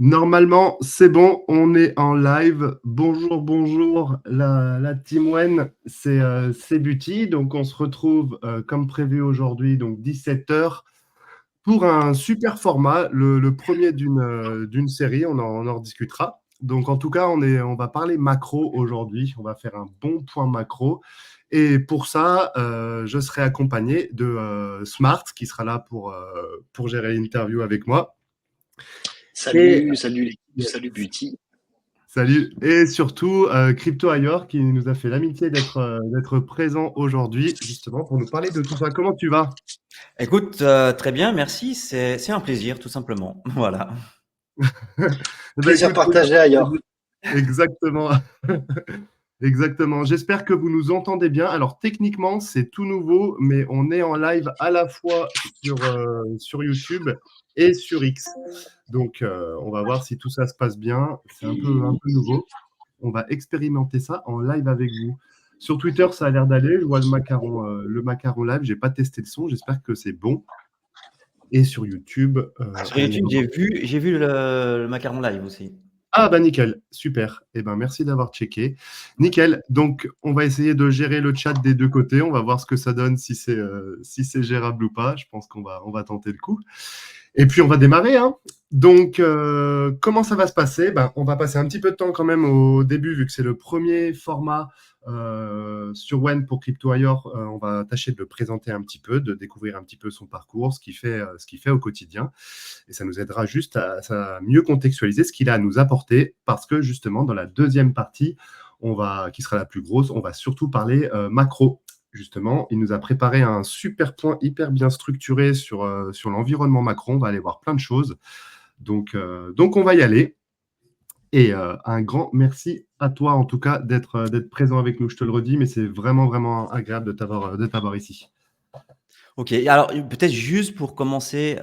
Normalement, c'est bon, on est en live. Bonjour, bonjour, la team Wen, c'est Buty. Donc, on se retrouve comme prévu aujourd'hui, donc 17 h, pour un super format, le premier d'une série. On en rediscutera. Donc, en tout cas, on va parler macro aujourd'hui. On va faire un bon point macro. Et pour ça, je serai accompagné de Smart, qui sera là pour gérer l'interview avec moi. Et Salut l'équipe, salut Beauty. Salut. Et surtout, Crypto Ailleurs qui nous a fait l'amitié d'être présent aujourd'hui, justement, pour nous parler de tout ça. Comment tu vas? Écoute, très bien, merci. C'est un plaisir, tout simplement. Voilà. Eh ben, Plaisir écoute, partagé ailleurs. exactement. Exactement. J'espère que vous nous entendez bien. Alors, techniquement, c'est tout nouveau, mais on est en live à la fois sur YouTube et sur X. Donc, on va voir si tout ça se passe bien. C'est un peu nouveau. On va expérimenter ça en live avec vous. Sur Twitter, ça a l'air d'aller. Je vois le macaron live. J'ai pas testé le son. J'espère que c'est bon. Et sur YouTube, Sur on est YouTube, en... j'ai vu le macaron live aussi. Ah bah nickel, super. Eh ben merci d'avoir checké. Nickel. Donc on va essayer de gérer le chat des deux côtés. On va voir ce que ça donne, si c'est gérable ou pas. Je pense qu'on va tenter le coup. Et puis on va démarrer, hein. Donc comment ça va se passer? Ben, on va passer un petit peu de temps quand même au début, vu que c'est le premier format sur Wen pour CryptoWire. On va tâcher de le présenter un petit peu, de découvrir un petit peu son parcours, ce qu'il fait au quotidien. Et ça nous aidera juste à mieux contextualiser ce qu'il a à nous apporter, parce que justement, dans la deuxième partie, qui sera la plus grosse, on va surtout parler macro. Justement, il nous a préparé un super point hyper bien structuré sur l'environnement macro. On va aller voir plein de choses. Donc on va y aller. Et un grand merci à toi, en tout cas, d'être présent avec nous. Je te le redis, mais c'est vraiment, vraiment agréable de t'avoir ici. Ok, alors peut-être juste pour commencer,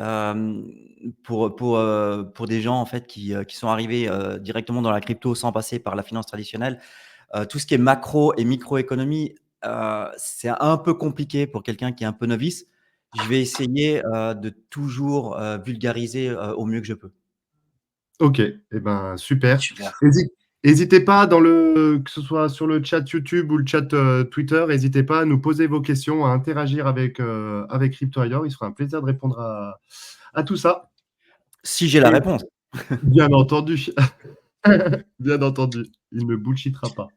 pour des gens en fait qui sont arrivés directement dans la crypto sans passer par la finance traditionnelle, tout ce qui est macro et microéconomie, c'est un peu compliqué pour quelqu'un qui est un peu novice. Je vais essayer de toujours vulgariser au mieux que je peux. Ok, eh ben super. Super. N'hésitez pas, que ce soit sur le chat YouTube ou le chat Twitter, n'hésitez pas à nous poser vos questions, à interagir avec CryptoWire. Il sera un plaisir de répondre à tout ça. Si j'ai la Et réponse. bien entendu, bien entendu, il ne bullshitera pas.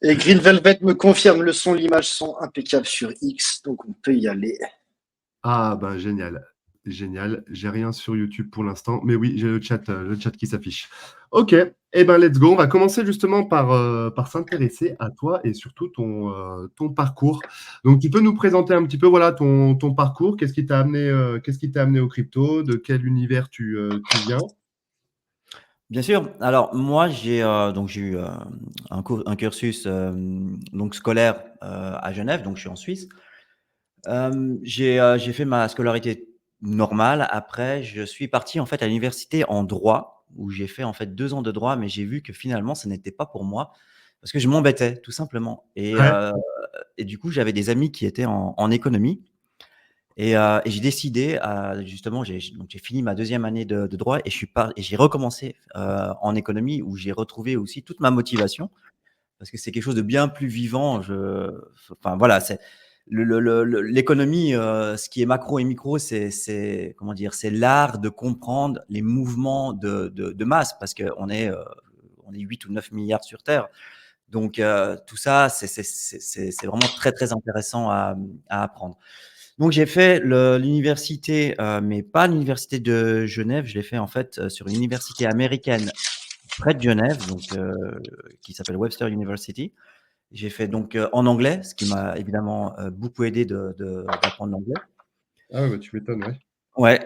Et Green Velvet me confirme, le son, l'image sont impeccables sur X, donc on peut y aller. Ah ben génial, génial. J'ai rien sur YouTube pour l'instant, mais oui, j'ai le chat qui s'affiche. Ok, eh ben let's go. On va commencer justement par s'intéresser à toi et surtout ton parcours. Donc tu peux nous présenter un petit peu, voilà, ton parcours. Qu'est-ce qui t'a amené au crypto? De quel univers tu viens? Bien sûr. Alors moi, j'ai eu un cursus donc scolaire à Genève, donc je suis en Suisse. J'ai fait ma scolarité normale. Après, je suis parti en fait à l'université en droit, où j'ai fait en fait 2 ans de droit, mais j'ai vu que finalement, ce n'était pas pour moi parce que je m'embêtais tout simplement. Ouais, Et du coup, j'avais des amis qui étaient en économie. Et j'ai décidé, justement, j'ai fini ma deuxième année de droit et j'ai recommencé en économie où j'ai retrouvé aussi toute ma motivation parce que c'est quelque chose de bien plus vivant. Enfin voilà, c'est l'économie, ce qui est macro et micro, comment dire, c'est l'art de comprendre les mouvements de masse parce on est 8 ou 9 milliards sur Terre. Donc tout ça, c'est vraiment très très intéressant à apprendre. Donc j'ai fait l'université, mais pas l'université de Genève, je l'ai fait en fait sur une université américaine près de Genève, donc qui s'appelle Webster University. J'ai fait donc en anglais, ce qui m'a évidemment beaucoup aidé d'apprendre l'anglais. ah ouais, bah, tu m'étonnes, ouais. Ouais.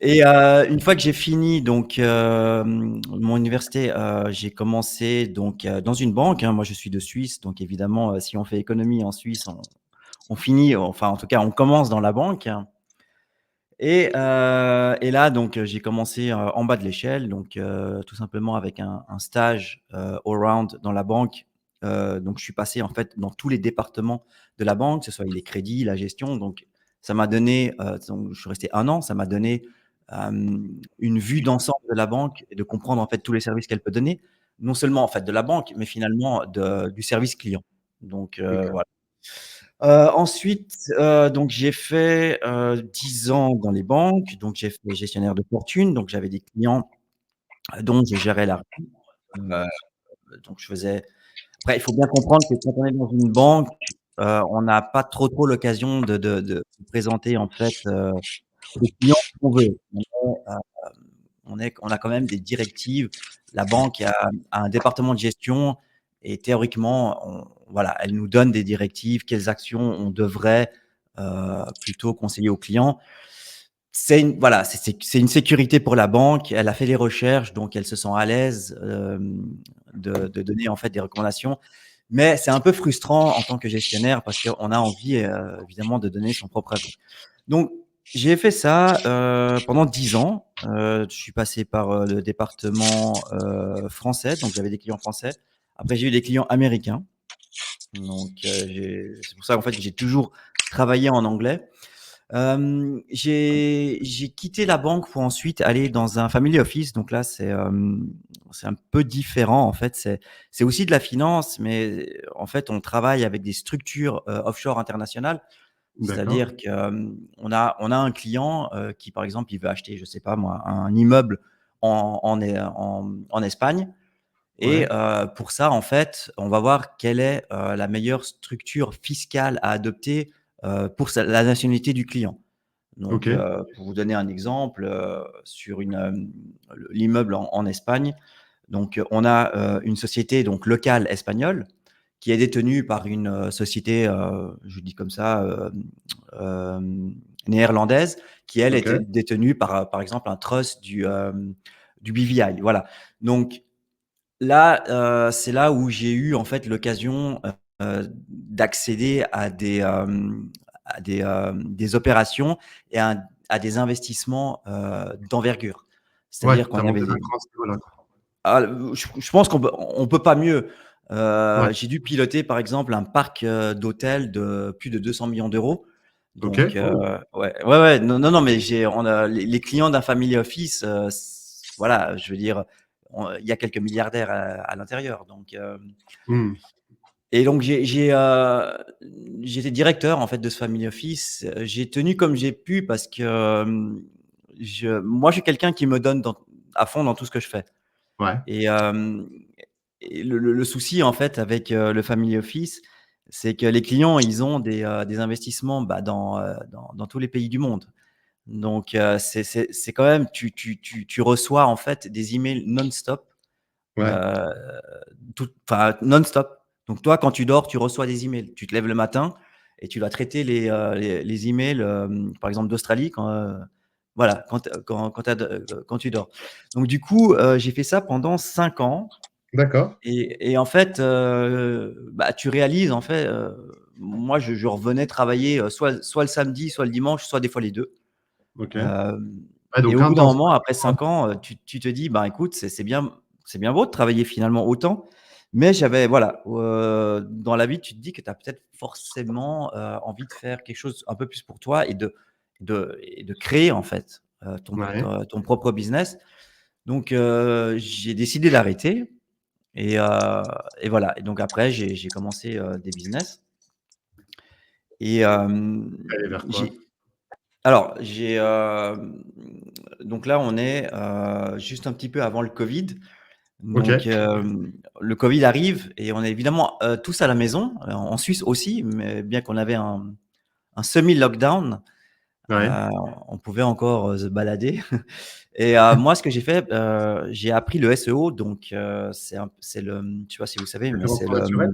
Et une fois que j'ai fini donc mon université, j'ai commencé donc dans une banque, hein. Moi, je suis de Suisse, donc évidemment, si on fait économie en Suisse, on finit, enfin en tout cas, on commence dans la banque. Et là, donc, j'ai commencé en bas de l'échelle, donc tout simplement avec un stage all-round dans la banque. Donc, je suis passé en fait dans tous les départements de la banque, que ce soit les crédits, la gestion. Donc, ça m'a donné, donc, je suis resté 1 an, ça m'a donné une vue d'ensemble de la banque et de comprendre en fait tous les services qu'elle peut donner, non seulement en fait de la banque, mais finalement du service client. Donc OK. voilà. Ensuite, donc j'ai fait 10 ans dans les banques, donc j'ai fait gestionnaire de fortune, donc j'avais des clients dont je gérais la heu, donc je faisais après il faut bien comprendre que quand on est dans une banque, on n'a pas trop l'occasion de se présenter en fait, aux clients qu'on veut. On a quand même des directives. La banque a un département de gestion et théoriquement, voilà, elle nous donne des directives, quelles actions on devrait plutôt conseiller aux clients. Voilà, c'est une sécurité pour la banque. Elle a fait les recherches, donc elle se sent à l'aise de donner en fait des recommandations. Mais c'est un peu frustrant en tant que gestionnaire parce qu'on a envie évidemment de donner son propre avis. Donc j'ai fait ça pendant 10 ans. Je suis passé par le département français, donc j'avais des clients français. Après j'ai eu des clients américains. Donc c'est pour ça en fait que j'ai toujours travaillé en anglais. J'ai quitté la banque pour ensuite aller dans un family office. Donc là, c'est un peu différent en fait. C'est aussi de la finance, mais en fait, on travaille avec des structures offshore internationales. D'accord. C'est-à-dire que on a un client qui, par exemple, il veut acheter, je sais pas moi, un immeuble en Espagne. Et Ouais. pour ça, en fait, on va voir quelle est la meilleure structure fiscale à adopter pour la nationalité du client. Donc, OK. pour vous donner un exemple, sur l'immeuble en Espagne, donc on a une société donc locale espagnole qui est détenue par une société, je dis comme ça, néerlandaise, qui elle OK. était détenue par exemple un trust du BVI. Voilà. Donc là, c'est là où j'ai eu en fait l'occasion d'accéder à des opérations et à des investissements d'envergure. Ouais, C'est-à-dire tu qu'on as avait monté d'un des cran à ce niveau-là, quoi. je pense on peut pas mieux. Ouais. J'ai dû piloter par exemple un parc d'hôtels de plus de 200 millions d'euros. Donc OK. Oh, ouais, non, mais on a les clients d'un family office, voilà, je veux dire, il y a quelques milliardaires à l'intérieur. Donc mmh. et donc j'étais directeur en fait de ce family office. J'ai tenu comme j'ai pu parce que moi je suis quelqu'un qui me donne à fond dans tout ce que je fais. Ouais. Et, le souci en fait avec le family office, c'est que les clients, ils ont des investissements bah, dans tous les pays du monde. Donc, c'est quand même, tu reçois en fait des emails non-stop, Ouais. euh, enfin non-stop. Donc toi, quand tu dors, tu reçois des emails. Tu te lèves le matin et tu vas traiter les emails, par exemple d'Australie, voilà, quand tu dors. Donc du coup, j'ai fait ça pendant 5 ans. D'accord. Et en fait, bah, tu réalises en fait, moi je revenais travailler, soit le samedi, soit le dimanche, soit des fois les 2. OK. Hem Ouais, et donc au bout d'un intense, moment, après 5 ans, tu te dis: «Bah, écoute, c'est bien beau de travailler finalement autant». Mais j'avais voilà, dans la vie, tu te dis que tu as peut-être forcément, envie de faire quelque chose un peu plus pour toi et de créer en fait, ouais. ton propre business. Donc j'ai décidé d'arrêter et voilà. Et donc après j'ai commencé, des business et Aller vers quoi? j'ai alors j'ai, donc là on est, juste un petit peu avant le covid. Donc OK. le covid arrive et on est évidemment, tous à la maison, en Suisse aussi, mais bien qu'on avait un semi-lockdown, Ouais. heu, on pouvait encore, se balader. Et moi, ce que j'ai fait, j'ai appris le SEO. Donc c'est le, je sais pas si vous savez, mais c'est Référencement naturel?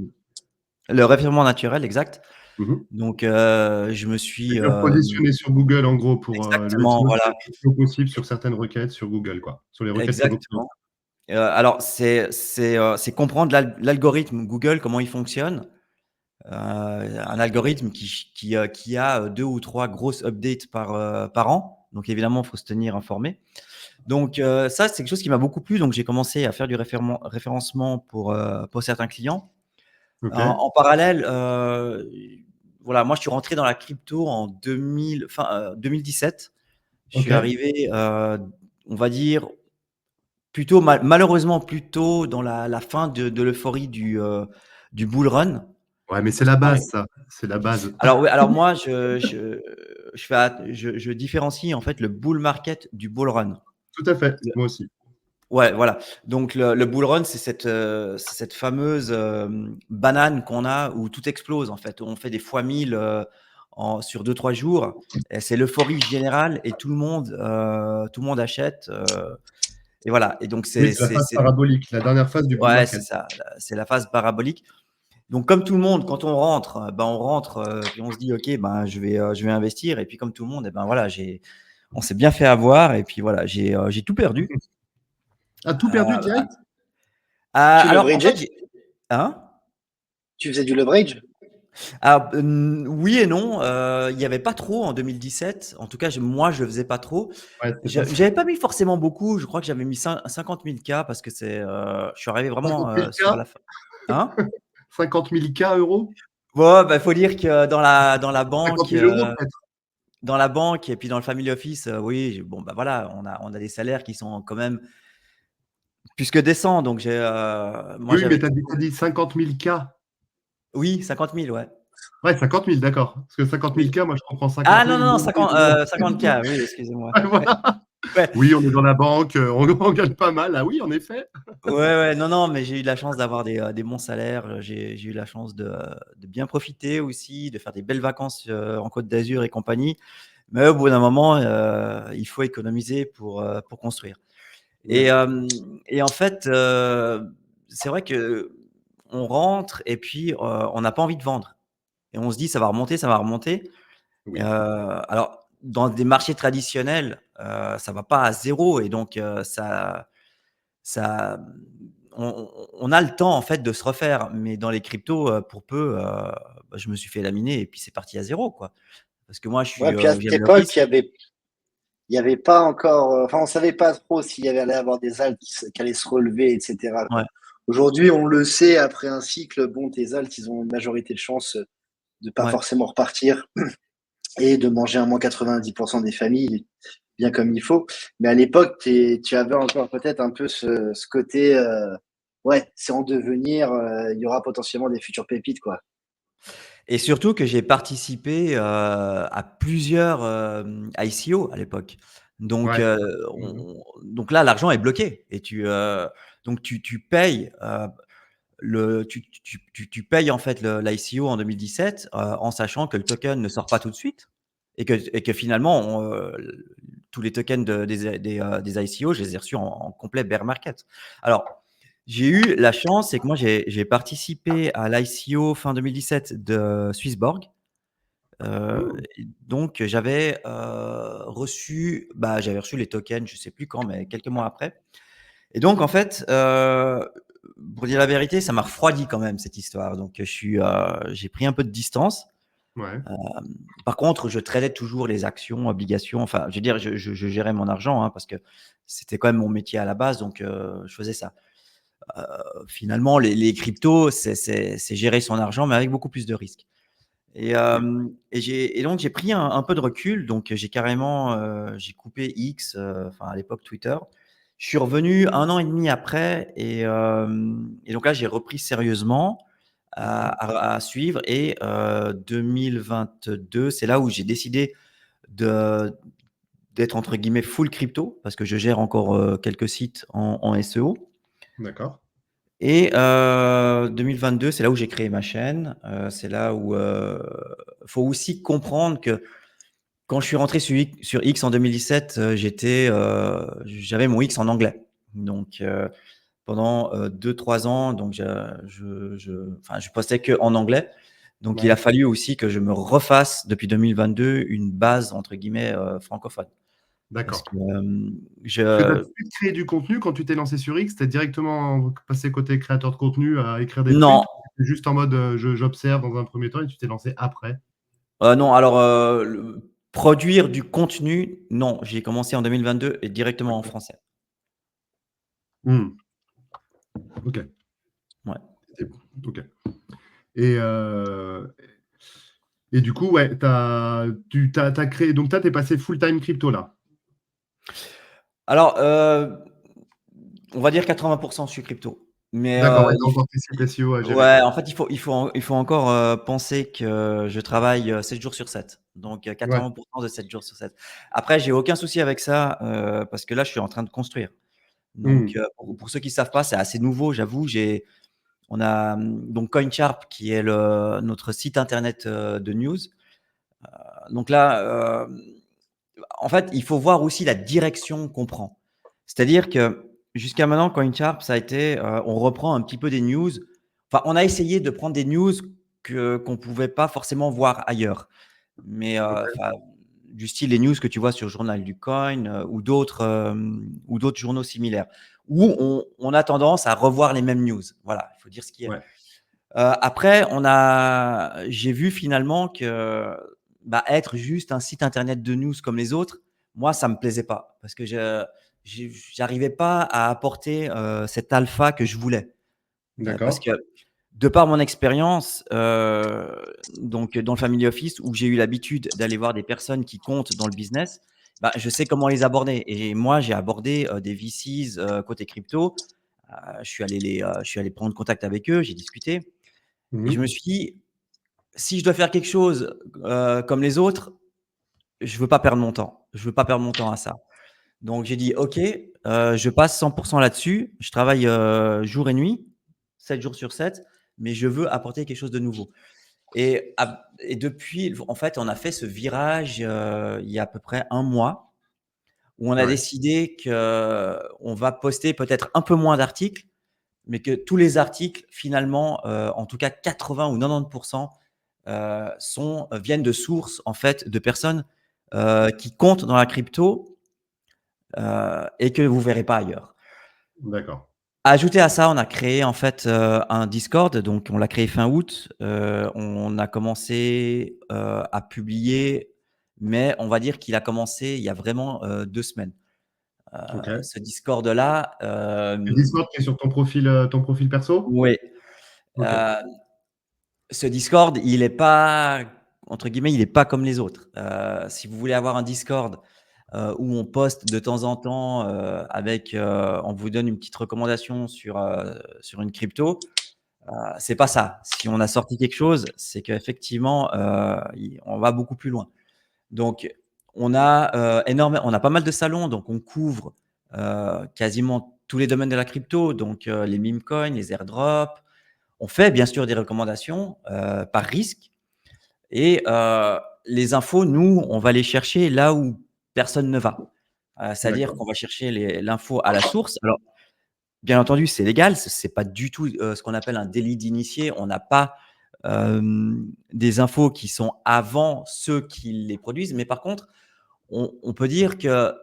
le référencement naturel, exact. Mmh mh. Donc je me suis, C'est-à-dire positionner sur Google, en gros, pour, le exactement, SEO, c'est voilà, être le plus haut possible sur certaines requêtes sur Google, quoi. Sur les requêtes qui représentent. exactement. Alors c'est comprendre l'algorithme Google, comment il fonctionne. Un algorithme qui a 2 ou 3 grosses updates par an. Donc évidemment, il faut se tenir informé. Donc ça, c'est quelque chose qui m'a beaucoup plu. Donc j'ai commencé à faire du référencement pour certains clients. OK. En parallèle, voilà, moi je suis rentré dans la crypto en 2017. Je suis OK. arrivé, on va dire, malheureusement plutôt dans la fin de l'euphorie du bull run. Ouais, mais c'est Parce la que moi, base ça, c'est la base. alors oui, alors moi je différencie en fait le bull market du bull run. Tout à fait, Le moi aussi. Ouais, voilà. Donc le bull run, c'est cette fameuse, banane qu'on a où tout explose en fait. Où on fait des fois 1000, sur 2-3 jours et c'est l'euphorie générale et tout le monde achète, et voilà et donc Oui, c'est la phase c'est parabolique, la dernière phase du bull ouais, c'est market. ça, c'est la phase parabolique. Donc comme tout le monde, quand on rentre, on rentre, puis on se dit: «OK, ben, je vais investir» et puis comme tout le monde et ben, voilà, on s'est bien fait avoir et puis voilà, j'ai tout perdu. Ah, tout perdu Heu, direct? Tu alors en fait, leverageais? hein? Tu faisais du leverage? Alors, oui et non, il y avait pas trop en 2017. En tout cas, moi, je le faisais pas trop. Ouais, c'est pas ça. J'avais pas mis forcément beaucoup. Je crois que j'avais mis 50 000 K parce que je suis arrivé 50 vraiment, 000 sur K? la fin. Hein? 50 000 K euros? Ouais, bah, faut dire que dans la 50 banque, 000 euros peut-être? et puis dans le family office, oui, bon, bah, voilà, on a des salaires qui sont quand même plus que décents. Donc moi, Oui, mais j'avais tu as dit 50 000 K. oui, 50 000, ouais. Ouais, 50 000, d'accord. Parce que 50 000 Oui. K, moi je comprends Ah 50 non, 000 non, non, euros. 50 K, oui, excusez-moi. Ouais, voilà. Ouais. Oui, on est dans la banque, on gagne pas mal. Ah oui, en effet. Ouais, ouais, non, non, mais j'ai eu de la chance d'avoir des bons salaires. J'ai eu la chance de bien profiter aussi, de faire des belles vacances, en Côte d'Azur et compagnie. Mais au bout d'un moment, il faut économiser pour construire. Et, Ouais. en fait, c'est vrai qu'on rentre et puis, on n'a pas envie de vendre et on se dit: «Ça va remonter, ça va remonter». Oui. Alors dans des marchés traditionnels, ça va pas à zéro et donc, ça on a le temps en fait de se refaire, mais dans les cryptos, pour peu, bah, je me suis fait laminer et puis c'est parti à zéro quoi. Parce que moi Ouais, puis à cette j'aime le époque, risque. il y avait pas encore, enfin, on savait pas trop s'il y avait allait avoir des altes qui allaient se relever, etc., Ouais, quoi. Aujourd'hui, on le sait, après un cycle, bon, tes altes, ils ont une majorité de chances de pas ouais. forcément repartir et de manger un moins 90% des familles bien comme il faut. Mais à l'époque, tu avais encore peut-être un peu ce côté, ouais, c'est en devenir, il y aura potentiellement des futures pépites, quoi. Et surtout que j'ai participé, à plusieurs, ICO à l'époque. Donc, Ouais. Mmh. donc là l'argent est bloqué et donc tu payes, tu payes en fait l'ICO en 2017, en sachant que le token ne sort pas tout de suite et que finalement tous les tokens des ICO, je les ai reçus en complet bear market. Alors, j'ai eu la chance, c'est que moi j'ai participé à l'ICO fin 2017 de Swissborg. Mmh. Et donc j'avais reçu les tokens, je sais plus quand, mais quelques mois après. Et donc en fait, pour dire la vérité, ça m'a refroidi quand même cette histoire. Donc j'ai pris un peu de distance. Ouais. Par contre, je tradais toujours les actions, obligations, enfin, je veux dire, je gérais mon argent, hein, parce que c'était quand même mon métier à la base, donc je faisais ça. Heu, Finalement, les cryptos, c'est gérer son argent, mais avec beaucoup plus de risques. Oui. Et donc j'ai pris un peu de recul, donc j'ai carrément, j'ai coupé X, enfin à l'époque Twitter. Je suis revenu 1 an et demi après et donc là j'ai repris sérieusement Mmh. à suivre et 2022, c'est là où j'ai décidé de d'être entre guillemets «full crypto» parce que je gère encore, quelques sites en SEO. D'accord. Et 2022, c'est là où j'ai créé ma chaîne, c'est là où, faut aussi comprendre que quand je suis rentré sur X en 2017, j'avais mon X en anglais. Donc pendant, 2-3 ans, donc je postais qu'en anglais. Donc il a Ouais. fallu aussi que je me refasse depuis 2022 une base entre guillemets, francophone. Parce D'accord. que, Parce que tu as tout je de suite créé du contenu quand tu t'es lancé sur X, tu es directement passé côté créateur de contenu à écrire des non, trucs? Tu juste en mode, j'observe dans un premier temps et tu t'es lancé après? non, alors, produire du contenu, non, j'ai commencé en 2022 et directement en OK. français. Mmh. OK. Ouais. C'est OK. Et heu et du coup, ouais, tu as créé donc toi, tu es passé full time crypto là? Alors, on va dire 80% sur crypto. Mais D'accord, ouais, donc anticipe SEO à gérer, ouais, quoi. en fait, il faut encore penser que je travaille 7 jours sur 7. Donc Ouais. 80% de 7 jours sur 7. Après, j'ai aucun souci avec ça parce que là, je suis en train de construire. Donc, Mmh. pour ceux qui ne savent pas, c'est assez nouveau, j'avoue. On a donc CoinSharp qui est notre site internet de news. Donc là, en fait, il faut voir aussi la direction qu'on prend. C'est-à-dire que jusqu'à maintenant, CoinSharp, ça a été, on reprend un petit peu des news. Enfin, on a essayé de prendre des news qu'on ne pouvait pas forcément voir ailleurs. Mais OK. enfin, du style les news que tu vois sur le Journal du Coin ou d'autres journaux similaires, où on a tendance à revoir les mêmes news. Voilà, il faut dire ce qui est. Ouais. Après, j'ai vu finalement que bah, être juste un site internet de news comme les autres, moi, ça me plaisait pas parce que j'arrivais pas à apporter cet alpha que je voulais. Parce D'accord. que de par mon expérience, donc dans le family office où j'ai eu l'habitude d'aller voir des personnes qui comptent dans le business, bah, je sais comment les aborder. Et moi, j'ai abordé des VCs côté crypto. Je suis allé prendre contact avec eux, j'ai discuté. Et je Mmh. me suis dit, si je dois faire quelque chose comme les autres, je veux pas perdre mon temps. Je veux pas perdre mon temps à ça. Donc j'ai dit, OK, je passe 100% là-dessus. Je travaille jour et nuit, 7 jours sur 7, mais je veux apporter quelque chose de nouveau. Et depuis, en fait, on a fait ce virage il y a à peu près un mois où on a Ouais. décidé qu'on va poster peut-être un peu moins d'articles, mais que tous les articles, finalement, en tout cas 80 ou 90%, viennent de sources en fait de personnes qui comptent dans la crypto et que vous verrez pas ailleurs. D'accord. Ajouté à ça, on a créé en fait un Discord, donc on l'a créé fin août. On a commencé à publier, mais on va dire qu'il a commencé il y a vraiment 2 semaines. OK. Ce Discord-là, Le Discord qui est sur ton profil perso? oui, OK. euh, ce Discord, il est pas, entre guillemets, il est pas comme les autres. Si vous voulez avoir un Discord où on poste de temps en temps on vous donne une petite recommandation sur une crypto, c'est pas ça. Si on a sorti quelque chose, c'est qu'effectivement, on va beaucoup plus loin. Donc, on a pas mal de salons, donc on couvre quasiment tous les domaines de la crypto, donc les meme coins, les airdrops. On fait bien sûr des recommandations par risque et les infos, nous, on va les chercher là où personne ne va. C'est-à-dire D'accord. qu'on va chercher l'info à la source. Alors, bien entendu, c'est légal, c'est pas du tout ce qu'on appelle un délit d'initié. On n'a pas des infos qui sont avant ceux qui les produisent, mais par contre, on peut dire que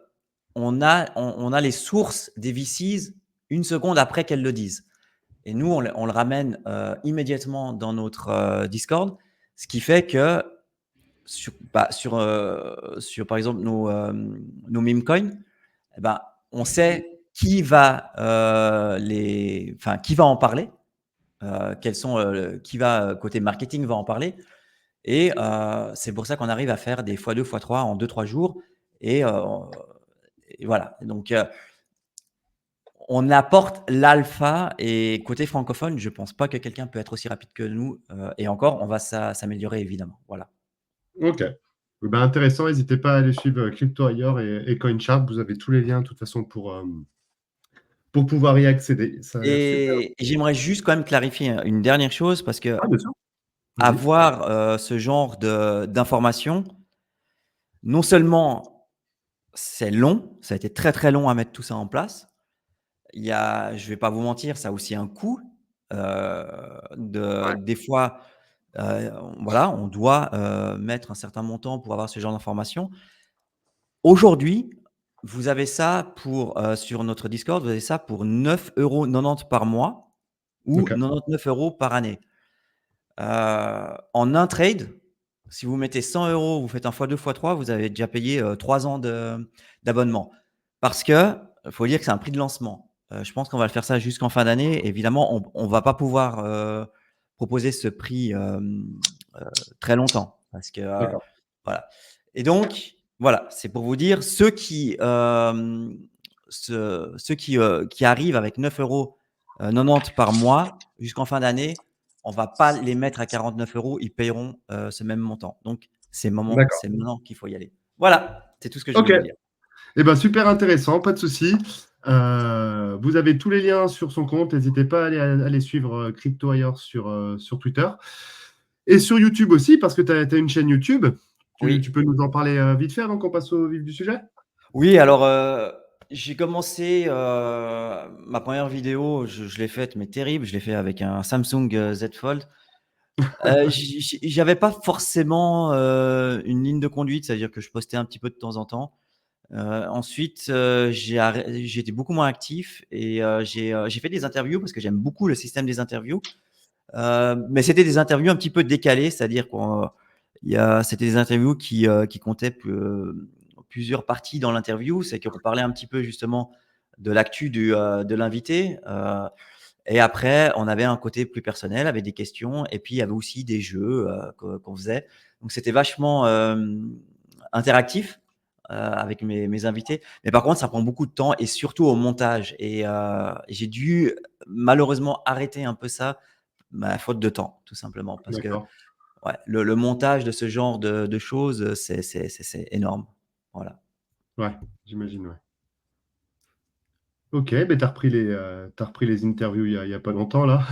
on a les sources des VCs une seconde après qu'elles le disent. Et nous, on le ramène immédiatement dans notre Discord, ce qui fait que sur par exemple nos meme coins, eh ben, on sait qui va en parler, qui va côté marketing va en parler. Et c'est pour ça qu'on arrive à faire des x2, x3 en 2-3 jours. Et, euh, et voilà. Donc, on apporte l'alpha et côté francophone, je pense pas que quelqu'un peut être aussi rapide que nous. Et encore, on va s'améliorer évidemment. Voilà. OK. Eh ben, intéressant, n'hésitez pas à aller suivre, CryptoAyor et CoinSharp. Vous avez tous les liens de toute façon pour pouvoir y accéder. Ça a l'air super. Et j'aimerais juste quand même clarifier une dernière chose parce que Ah bien sûr, vas-y. avoir ce genre d'informations, non seulement c'est long, ça a été très très long à mettre tout ça en place. Je vais pas vous mentir, ça a aussi un coût. Ouais. Des fois, voilà, on doit mettre un certain montant pour avoir ce genre d'informations. Aujourd'hui, vous avez ça sur notre Discord, vous avez ça pour 9,90 € par mois ou OK. 99 € par année. En un trade, si vous mettez 100 €, vous faites un x2, x3, vous avez déjà payé 3 ans d'abonnement. Parce que faut dire que c'est un prix de lancement. Je pense qu'on va le faire ça jusqu'en fin d'année. Évidemment, on va pas pouvoir proposer ce prix très longtemps parce que D'accord. voilà. Et donc Voilà, c'est pour vous dire, ceux qui arrivent avec 9,90 € par mois jusqu'en fin d'année, on va pas les mettre à 49 €, ils payeront, ce même montant. Donc D'accord. c'est maintenant qu'il faut y aller. Voilà, c'est tout ce que je Ok. voulais vous dire. Eh ben, super intéressant, pas de souci. Vous avez tous les liens sur son compte. N'hésitez pas à aller suivre Crypto Ailleurs sur Twitter. Et sur YouTube aussi, parce que tu as une chaîne YouTube. Tu Oui. peux nous en parler vite fait avant qu'on passe au vif du sujet? Oui, alors, j'ai commencé, ma première vidéo, je l'ai faite, mais terrible, je l'ai fait avec un Samsung, Z Fold. J'avais pas forcément, une ligne de conduite, c'est-à-dire que je postais un petit peu de temps en temps. Ensuite, j'ai été beaucoup moins actif et j'ai fait des interviews parce que j'aime beaucoup le système des interviews. Mais c'était des interviews un petit peu décalées, c'est-à-dire c'était des interviews qui comptaient plusieurs parties dans l'interview. C'est qu'on parlait un petit peu justement de l'actu de l'invité. Et après, on avait un côté plus personnel avec des questions et puis il y avait aussi des jeux qu'on faisait. Donc c'était vachement interactif avec mes invités. Mais par contre, ça prend beaucoup de temps et surtout au montage. Et j'ai dû malheureusement arrêter un peu ça, faute de temps, tout simplement. Parce que D'accord. ouais, le montage de ce genre de choses, c'est énorme. Voilà. Ouais, j'imagine, ouais. Ok, ben t'as repris les interviews il y a pas longtemps, là.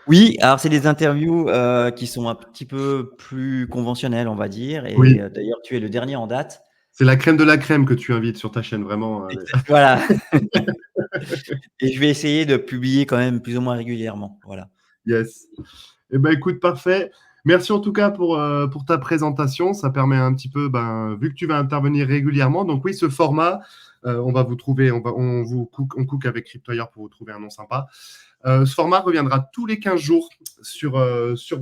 Oui, alors c'est des interviews qui sont un petit peu plus conventionnelles, on va dire. Et Oui, d'ailleurs, tu es le dernier en date. c'est la crème de la crème que tu invites sur ta chaîne, vraiment. Voilà. Et je vais essayer de publier quand même plus ou moins régulièrement. Voilà. Yes. Eh ben, écoute, parfait. Merci en tout cas pour ta présentation. Ça permet un petit peu, ben, vu que tu vas intervenir régulièrement. Donc oui, ce format, on va vous trouver, on cook avec Cryptoyeur pour vous trouver un nom sympa. Ce format reviendra tous les 15 jours sur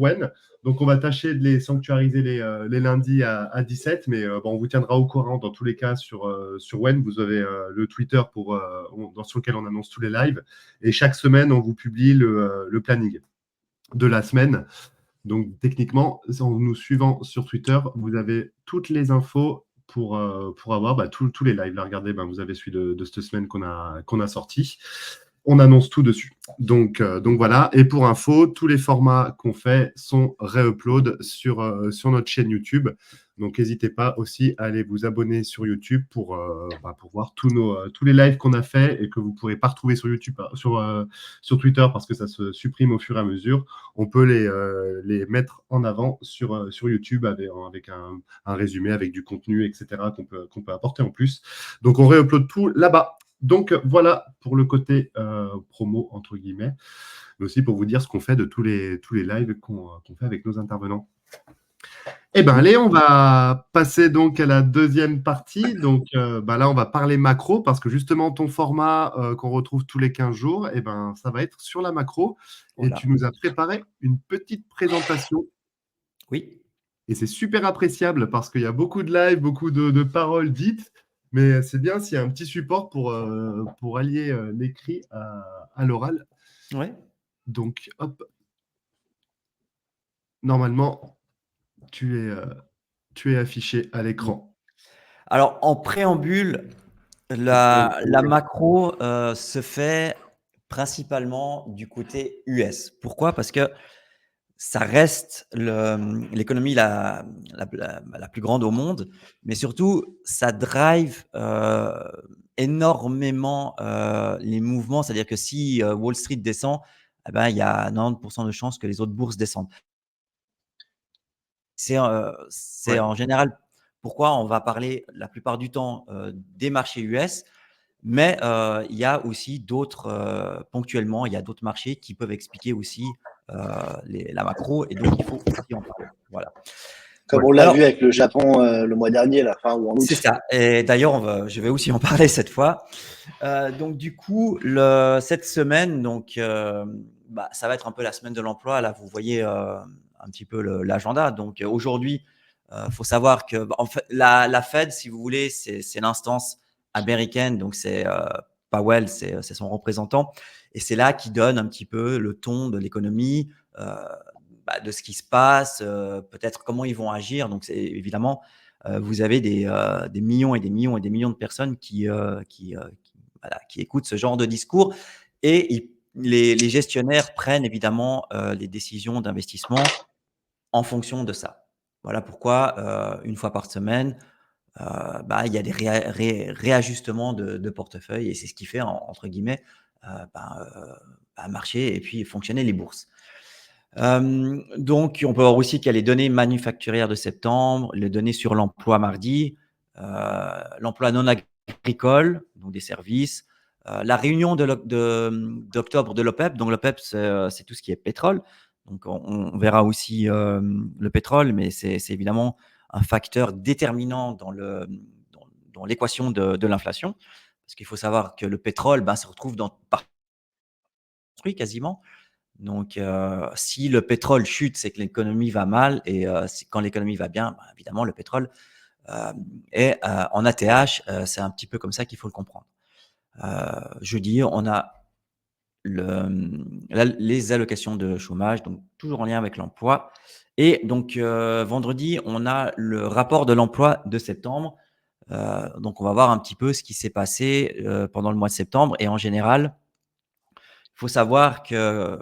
Wen. Donc, on va tâcher de les sanctuariser les lundis à 17, mais bon, on vous tiendra au courant dans tous les cas sur Wen. Vous avez le Twitter sur lequel on annonce tous les lives. Et chaque semaine, on vous publie le planning de la semaine. Donc, techniquement, en nous suivant sur Twitter, vous avez toutes les infos pour avoir tous les lives. Là, regardez, ben, vous avez celui de cette semaine qu'on a sorti. On annonce tout dessus. Donc voilà. Et pour info, tous les formats qu'on fait sont réupload sur notre chaîne YouTube. Donc n'hésitez pas aussi à aller vous abonner sur YouTube pour voir tous les lives qu'on a fait et que vous ne pourrez pas retrouver sur YouTube, sur Twitter parce que ça se supprime au fur et à mesure. On peut les mettre en avant sur YouTube avec un résumé, avec du contenu, etc. qu'on peut apporter en plus. Donc on réupload tout là-bas. Donc voilà pour le côté promo, entre guillemets, mais aussi pour vous dire ce qu'on fait de tous les lives qu'on fait avec nos intervenants. Eh bien, allez, on va passer donc à la deuxième partie. Donc là, on va parler macro parce que justement, ton format qu'on retrouve tous les 15 jours, eh ben, ça va être sur la macro. Et Voilà. tu nous as préparé une petite présentation. Oui. Et c'est super appréciable parce qu'il y a beaucoup de live, beaucoup de paroles dites. Mais c'est bien s'il y a un petit support pour allier l'écrit à l'oral. Ouais. Donc, hop, normalement, tu es affiché à l'écran. Alors, en préambule, Oui, la macro se fait principalement du côté US. Pourquoi? Parce que ça reste l'économie la plus grande au monde, mais surtout, ça drive énormément les mouvements. C'est-à-dire que si Wall Street descend, eh ben, il y a 90% de chances que les autres bourses descendent. C'est ouais, en général pourquoi on va parler la plupart du temps des marchés US, mais il y a aussi d'autres, ponctuellement, il y a d'autres marchés qui peuvent expliquer aussi la macro et donc il faut aussi en parler. Voilà. Comme ouais. on l'a Alors, vu avec le Japon le mois dernier, la fin ou en c'est août. ça. Et d'ailleurs, je vais aussi en parler cette fois. Donc, du coup, cette semaine, donc, ça va être un peu la semaine de l'emploi. Là, vous voyez un petit peu l'agenda. Donc, aujourd'hui, faut savoir que, en fait, la Fed, si vous voulez, c'est l'instance américaine. Donc, c'est Powell, c'est son représentant. Et c'est là qui donne un petit peu le ton de l'économie, de ce qui se passe, peut-être comment ils vont agir. Donc, c'est évidemment vous avez des millions et des millions et des millions de personnes voilà, qui écoutent ce genre de discours et les gestionnaires prennent évidemment les décisions d'investissement en fonction de ça. Voilà pourquoi, une fois par semaine, il y a des réajustements de portefeuille et c'est ce qui fait, entre guillemets, marcher et puis fonctionner les bourses. Donc, on peut voir aussi qu'il y a les données manufacturières de septembre, les données sur l'emploi mardi, l'emploi non agricole, donc des services, la réunion d'octobre de l'OPEP. Donc, l'OPEP, c'est tout ce qui est pétrole. Donc, on verra aussi le pétrole, mais c'est évidemment un facteur déterminant dans l'équation de l'inflation. Parce qu'il faut savoir que le pétrole se retrouve partout quasiment. Donc, si le pétrole chute, c'est que l'économie va mal et quand l'économie va bien, évidemment, le pétrole est en ATH. C'est un petit peu comme ça qu'il faut le comprendre. Jeudi, on a les allocations de chômage, donc toujours en lien avec l'emploi. Et donc, vendredi, on a le rapport de l'emploi de septembre. Donc, on va voir un petit peu ce qui s'est passé pendant le mois de septembre. Et en général, il faut savoir que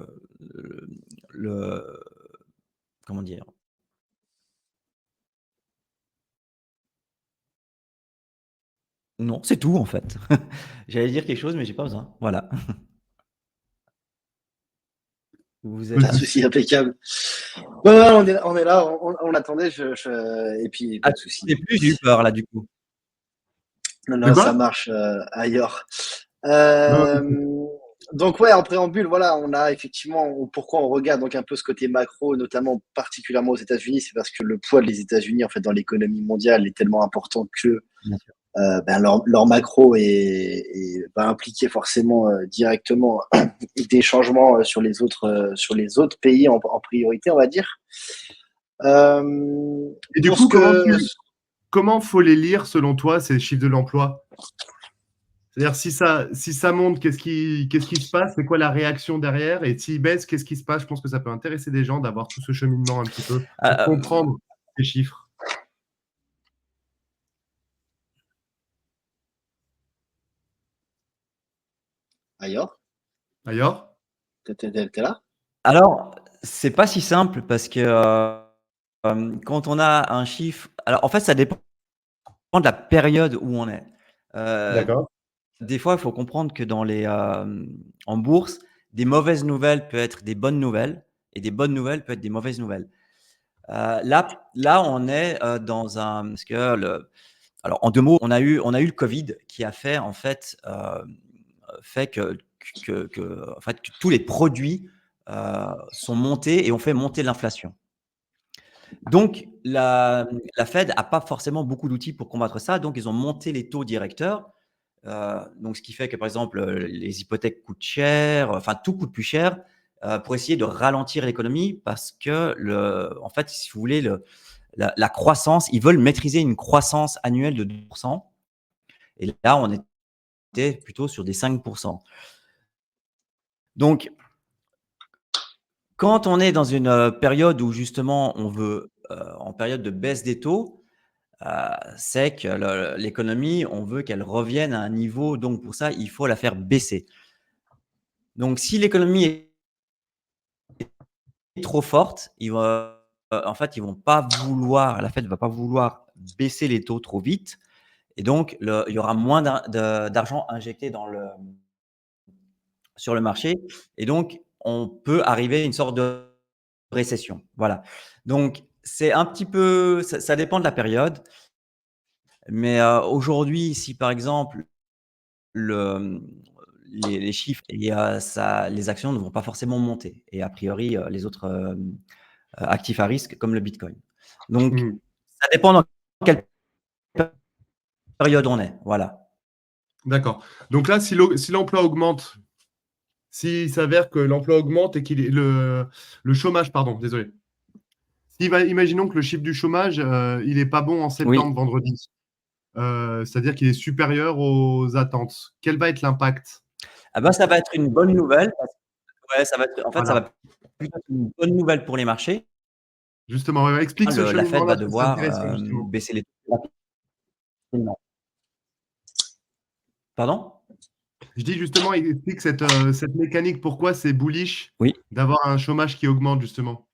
comment dire? Non, c'est tout en fait. J'allais dire quelque chose, mais j'ai pas besoin. Voilà. Vous Pas de êtes Pas de souci. souci, impeccable. Ouais, on est là, on attendait, et puis ah, pas de souci. c'est plus, j'ai eu peur là du coup. Non, De non, ça quoi? marche ailleurs. Non, Donc ouais, en préambule, voilà, on a effectivement pourquoi on regarde donc un peu ce côté macro, notamment particulièrement aux États-Unis, c'est parce que le poids des États-Unis en fait dans l'économie mondiale est tellement important que Bien sûr. leur macro va impliquer forcément directement des changements sur les autres pays en priorité, on va dire. et du Pour coup, ce que comment faut les lire selon toi, ces chiffres de l'emploi? C'est-à-dire si ça monte, qu'est-ce qui se passe? C'est quoi la réaction derrière? Et s'il baisse, qu'est-ce qui se passe? Je pense que ça peut intéresser des gens d'avoir tout ce cheminement un petit peu pour Ah, comprendre ces chiffres. ailleurs, Ailleurs? t'es là? alors, c'est pas si simple parce que quand on a un chiffre, alors en fait, ça dépend de la période où on est. Euh, D'accord. des fois, il faut comprendre que en bourse, des mauvaises nouvelles peuvent être des bonnes nouvelles et des bonnes nouvelles peuvent être des mauvaises nouvelles. Là, on est dans un. Parce que alors, en deux mots, on a eu le Covid qui a fait, en fait, fait en fait, que tous les produits sont montés et ont fait monter l'inflation. Donc, la Fed n'a pas forcément beaucoup d'outils pour combattre ça. Donc, ils ont monté les taux directeurs. Donc, ce qui fait que, par exemple, les hypothèques coûtent cher, enfin, tout coûte plus cher pour essayer de ralentir l'économie parce que, en fait, si vous voulez, la croissance, ils veulent maîtriser une croissance annuelle de 2%. Et là, on était plutôt sur des 5%. Donc, quand on est dans une période où justement on veut, en période de baisse des taux, c'est que l'économie, on veut qu'elle revienne à un niveau. Donc, pour ça, il faut la faire baisser. Donc, si l'économie est trop forte, en fait, ils vont pas vouloir, la Fed ne va pas vouloir baisser les taux trop vite. Et donc, il y aura moins d'argent injecté sur le marché. Et donc, on peut arriver à une sorte de récession. Voilà. Donc, c'est un petit peu, ça dépend de la période. Mais aujourd'hui, si par exemple, le, les chiffres et les actions ne vont pas forcément monter. Et a priori, les autres actifs à risque, comme le Bitcoin. Donc, Mmh. ça dépend dans quelle période on est. Voilà. D'accord. Donc là, si l'emploi augmente, s'il s'avère que l'emploi augmente et qu'il est le chômage, pardon, désolé. Imaginons que le chiffre du chômage, il est pas bon en Oui. septembre, vendredi. C'est-à-dire qu'il est supérieur aux attentes. Quel va être l'impact? Ah ben, ça va être une bonne nouvelle. Ouais, ça va être, en fait, ça Voilà. va plutôt être une bonne nouvelle pour les marchés. Justement, ouais, explique ce La Fed cheminement-là, va c'est devoir intéressant justement. baisser les taux rapidement. Pardon? Je dis justement, explique cette mécanique, pourquoi c'est bullish Oui. d'avoir un chômage qui augmente justement?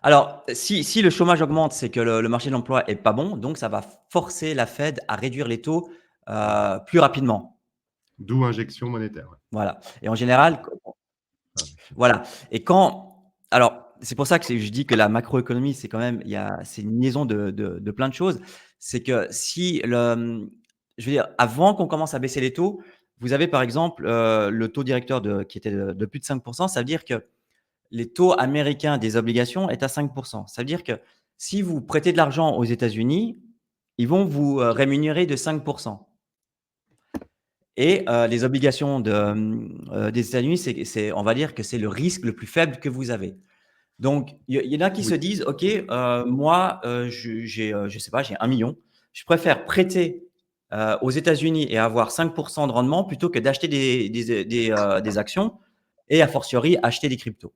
Alors, si le chômage augmente, c'est que le marché de l'emploi est pas bon, donc ça va forcer la Fed à réduire les taux, plus rapidement. D'où injection monétaire, ouais. Voilà et en général, Ah, bien sûr. voilà et alors, c'est pour ça que je dis que la macroéconomie, c'est quand même c'est une liaison de plein de choses. C'est que si je veux dire, avant qu'on commence à baisser les taux, vous avez par exemple, le taux directeur qui était de plus de 5. Ça veut dire que les taux américains des obligations est à 5. Ça veut dire que si vous prêtez de l'argent aux États-Unis, ils vont vous, rémunérer de 5 et les obligations des États-Unis, on va dire que c'est le risque le plus faible que vous avez. Donc il y en a qui Oui. se disent: «OK, moi, je sais pas, j'ai 1 million. Je préfère prêter, aux États-Unis et avoir 5 de rendement plutôt que d'acheter des actions et a fortiori acheter des cryptos».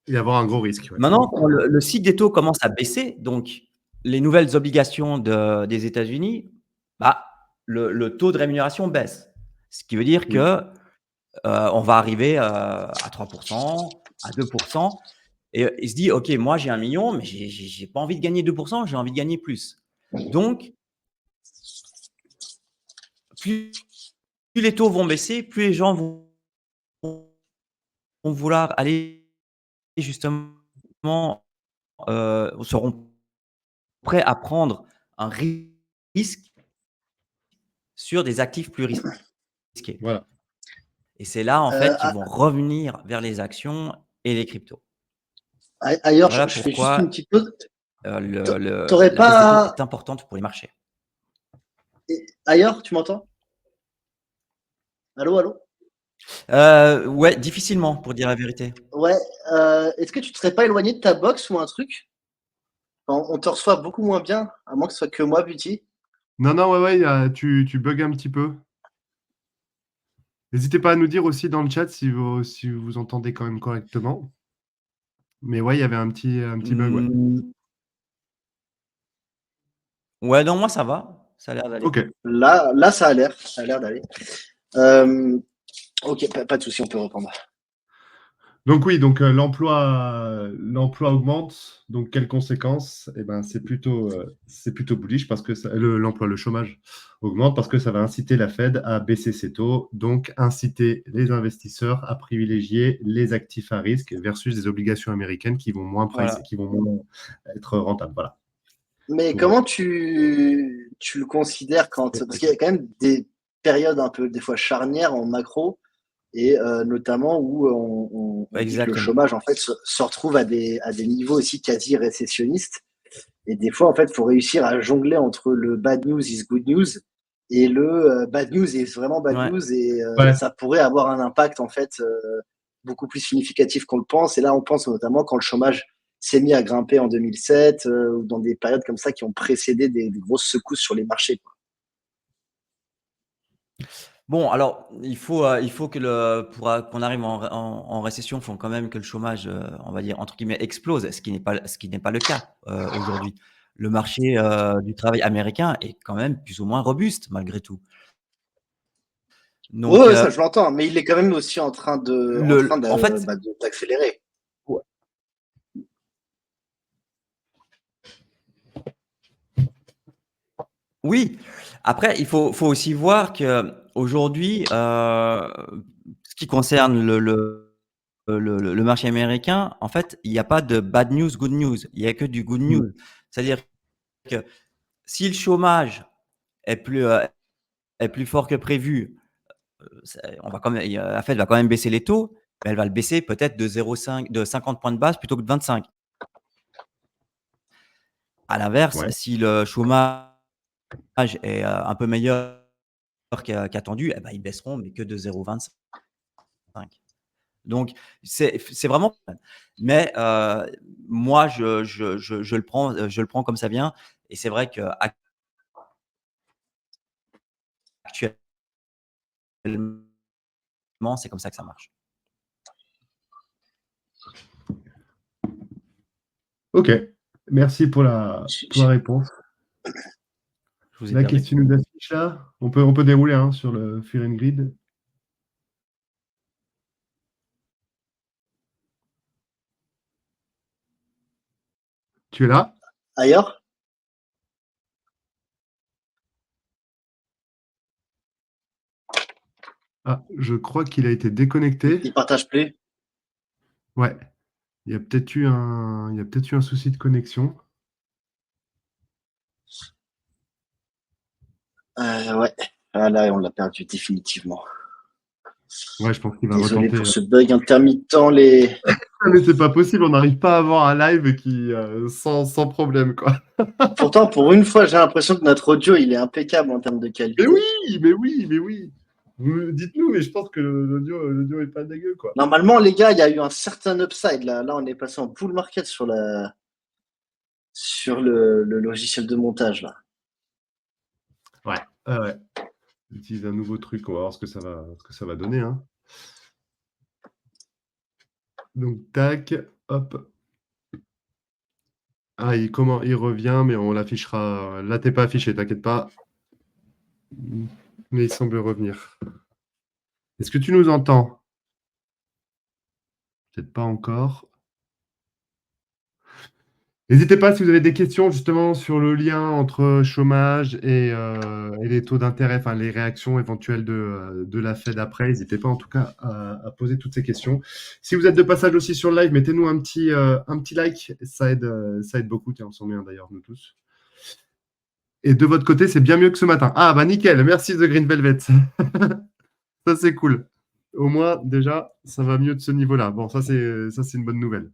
Et avoir un gros risque, ouais. Maintenant, quand le cycle des taux commence à baisser, donc les nouvelles obligations des États-Unis, bah, le taux de rémunération baisse. Ce qui veut dire Oui. que, on va arriver, à 3 à 2 et il se dit: «OK, moi j'ai 1 million, mais j'ai pas envie de gagner 2 j'ai envie de gagner plus». Donc plus les taux vont baisser, plus les gens vont vouloir aller justement, seront prêts à prendre un risque sur des actifs plus risqués Voilà. et c'est là, en fait, qu'ils A vont revenir vers les actions et les cryptos. ailleurs, Voilà je fais juste une pourquoi, petite pause. Tu aurais la baisse des taux pas est importante pour les marchés. ailleurs, tu m'entends? Allô, allô? Ouais, difficilement pour dire la vérité. Ouais, est-ce que tu te serais pas éloigné de ta box ou un truc? On te reçoit beaucoup moins bien, à moins que ce soit que moi, Beauty. Non, non, ouais, ouais, tu bugs un petit peu. N'hésitez pas à nous dire aussi dans le chat si vous entendez quand même correctement. Mais ouais, il y avait un petit bug, ouais. Mmh, ouais, non, moi ça a l'air d'aller. OK. Là, ça a l'air d'aller. Hem, OK, pas de souci, on peut reprendre. Donc oui, donc l'emploi augmente, donc quelles conséquences? Eh ben, c'est plutôt bullish parce que le chômage augmente parce que ça va inciter la Fed à baisser ses taux, donc inciter les investisseurs à privilégier les actifs à risque versus des obligations américaines Voilà. qui vont moins être rentables. Voilà, Mais pour comment tu le considères parce qu'il y a quand même des périodes un peu, des fois, charnières en macro et notamment où on dit que le Exactement. chômage, en fait, se retrouve à des niveaux aussi quasi récessionnistes et des fois, en fait, il faut réussir à jongler entre le bad news is good news et le, bad news is vraiment bad Ouais. news et ouais, ça pourrait avoir un impact, en fait, beaucoup plus significatif qu'on le pense et là, on pense notamment quand le chômage s'est mis à grimper en 2007, ou dans des périodes comme ça qui ont précédé des grosses secousses sur les marchés, quoi. Bon, alors, il faut que qu'on arrive en récession, il faut quand même que le chômage, on va dire, entre guillemets, «explose», ce qui n'est pas le cas, aujourd'hui. Le marché, du travail américain est quand même plus ou moins robuste malgré tout. Ouais, Donc, ouais, ça je l'entends, mais il est quand même aussi en fait, d'accélérer. ouais, oui. Après, faut aussi voir qu'aujourd'hui, ce qui concerne le marché américain, en fait, il y a pas de bad news, good news. Il y a que du good mmh, news. C'est-à-dire que si le chômage est plus fort que prévu, on va quand même la Fed va quand même baisser les taux, mais elle va le baisser peut-être de 50 points de base plutôt que de 25. À l'inverse, ouais. si le chômage est, un peu meilleur qu'attendu, eh ben, ils baisseront, mais que de 0,25. Donc c'est vraiment mais moi je le prends comme ça vient et c'est vrai qu'actuellement, c'est comme ça que ça marche. Ok, merci pour Je- pour la je- réponse. Je vous ai Là, qu'est-ce perdu. que tu nous affiches là? On peut dérouler hein, sur le Fear and Grid. Tu es là? Ailleurs, Ah, je crois qu'il a été déconnecté. ils partagent plus. Ouais, il y a peut-être eu un souci de connexion. Ouais. Ah, là, on l'a perdu définitivement. Ouais, je pense qu'il va Désolé retenter. pour ce bug intermittent. Les... Ah, mais c'est pas possible, on n'arrive pas à avoir un live qui sans problème, quoi. Pourtant, pour une fois, j'ai l'impression que notre audio, il est impeccable en termes de Mais qualité. oui, mais oui, mais oui. Dites-nous, mais je pense que l'audio est pas dégueu, quoi. Normalement, les gars, il y a eu un certain upside là. Là, on est passé en bull market sur le logiciel de montage là. Ouais, ouais. J'utilise un nouveau truc, on va voir ce que ça va donner, hein. Donc, tac, hop. Ah, il revient, mais on l'affichera. Là, t'es pas affiché, t'inquiète pas. Mais il semble revenir. Est-ce que tu nous entends? Peut-être pas encore. N'hésitez pas si vous avez des questions justement sur le lien entre chômage et les taux d'intérêt, enfin les réactions éventuelles de la Fed après. N'hésitez pas en tout cas à poser toutes ces questions. Si vous êtes de passage aussi sur le live, mettez-nous un petit like, ça aide beaucoup. Tiens, on s'en met un d'ailleurs, nous tous. Et de votre côté, c'est bien mieux que ce matin. Ah bah nickel, merci The Green Velvet. Ça c'est cool. Au moins déjà, ça va mieux de ce niveau-là. Bon, ça c'est une bonne nouvelle.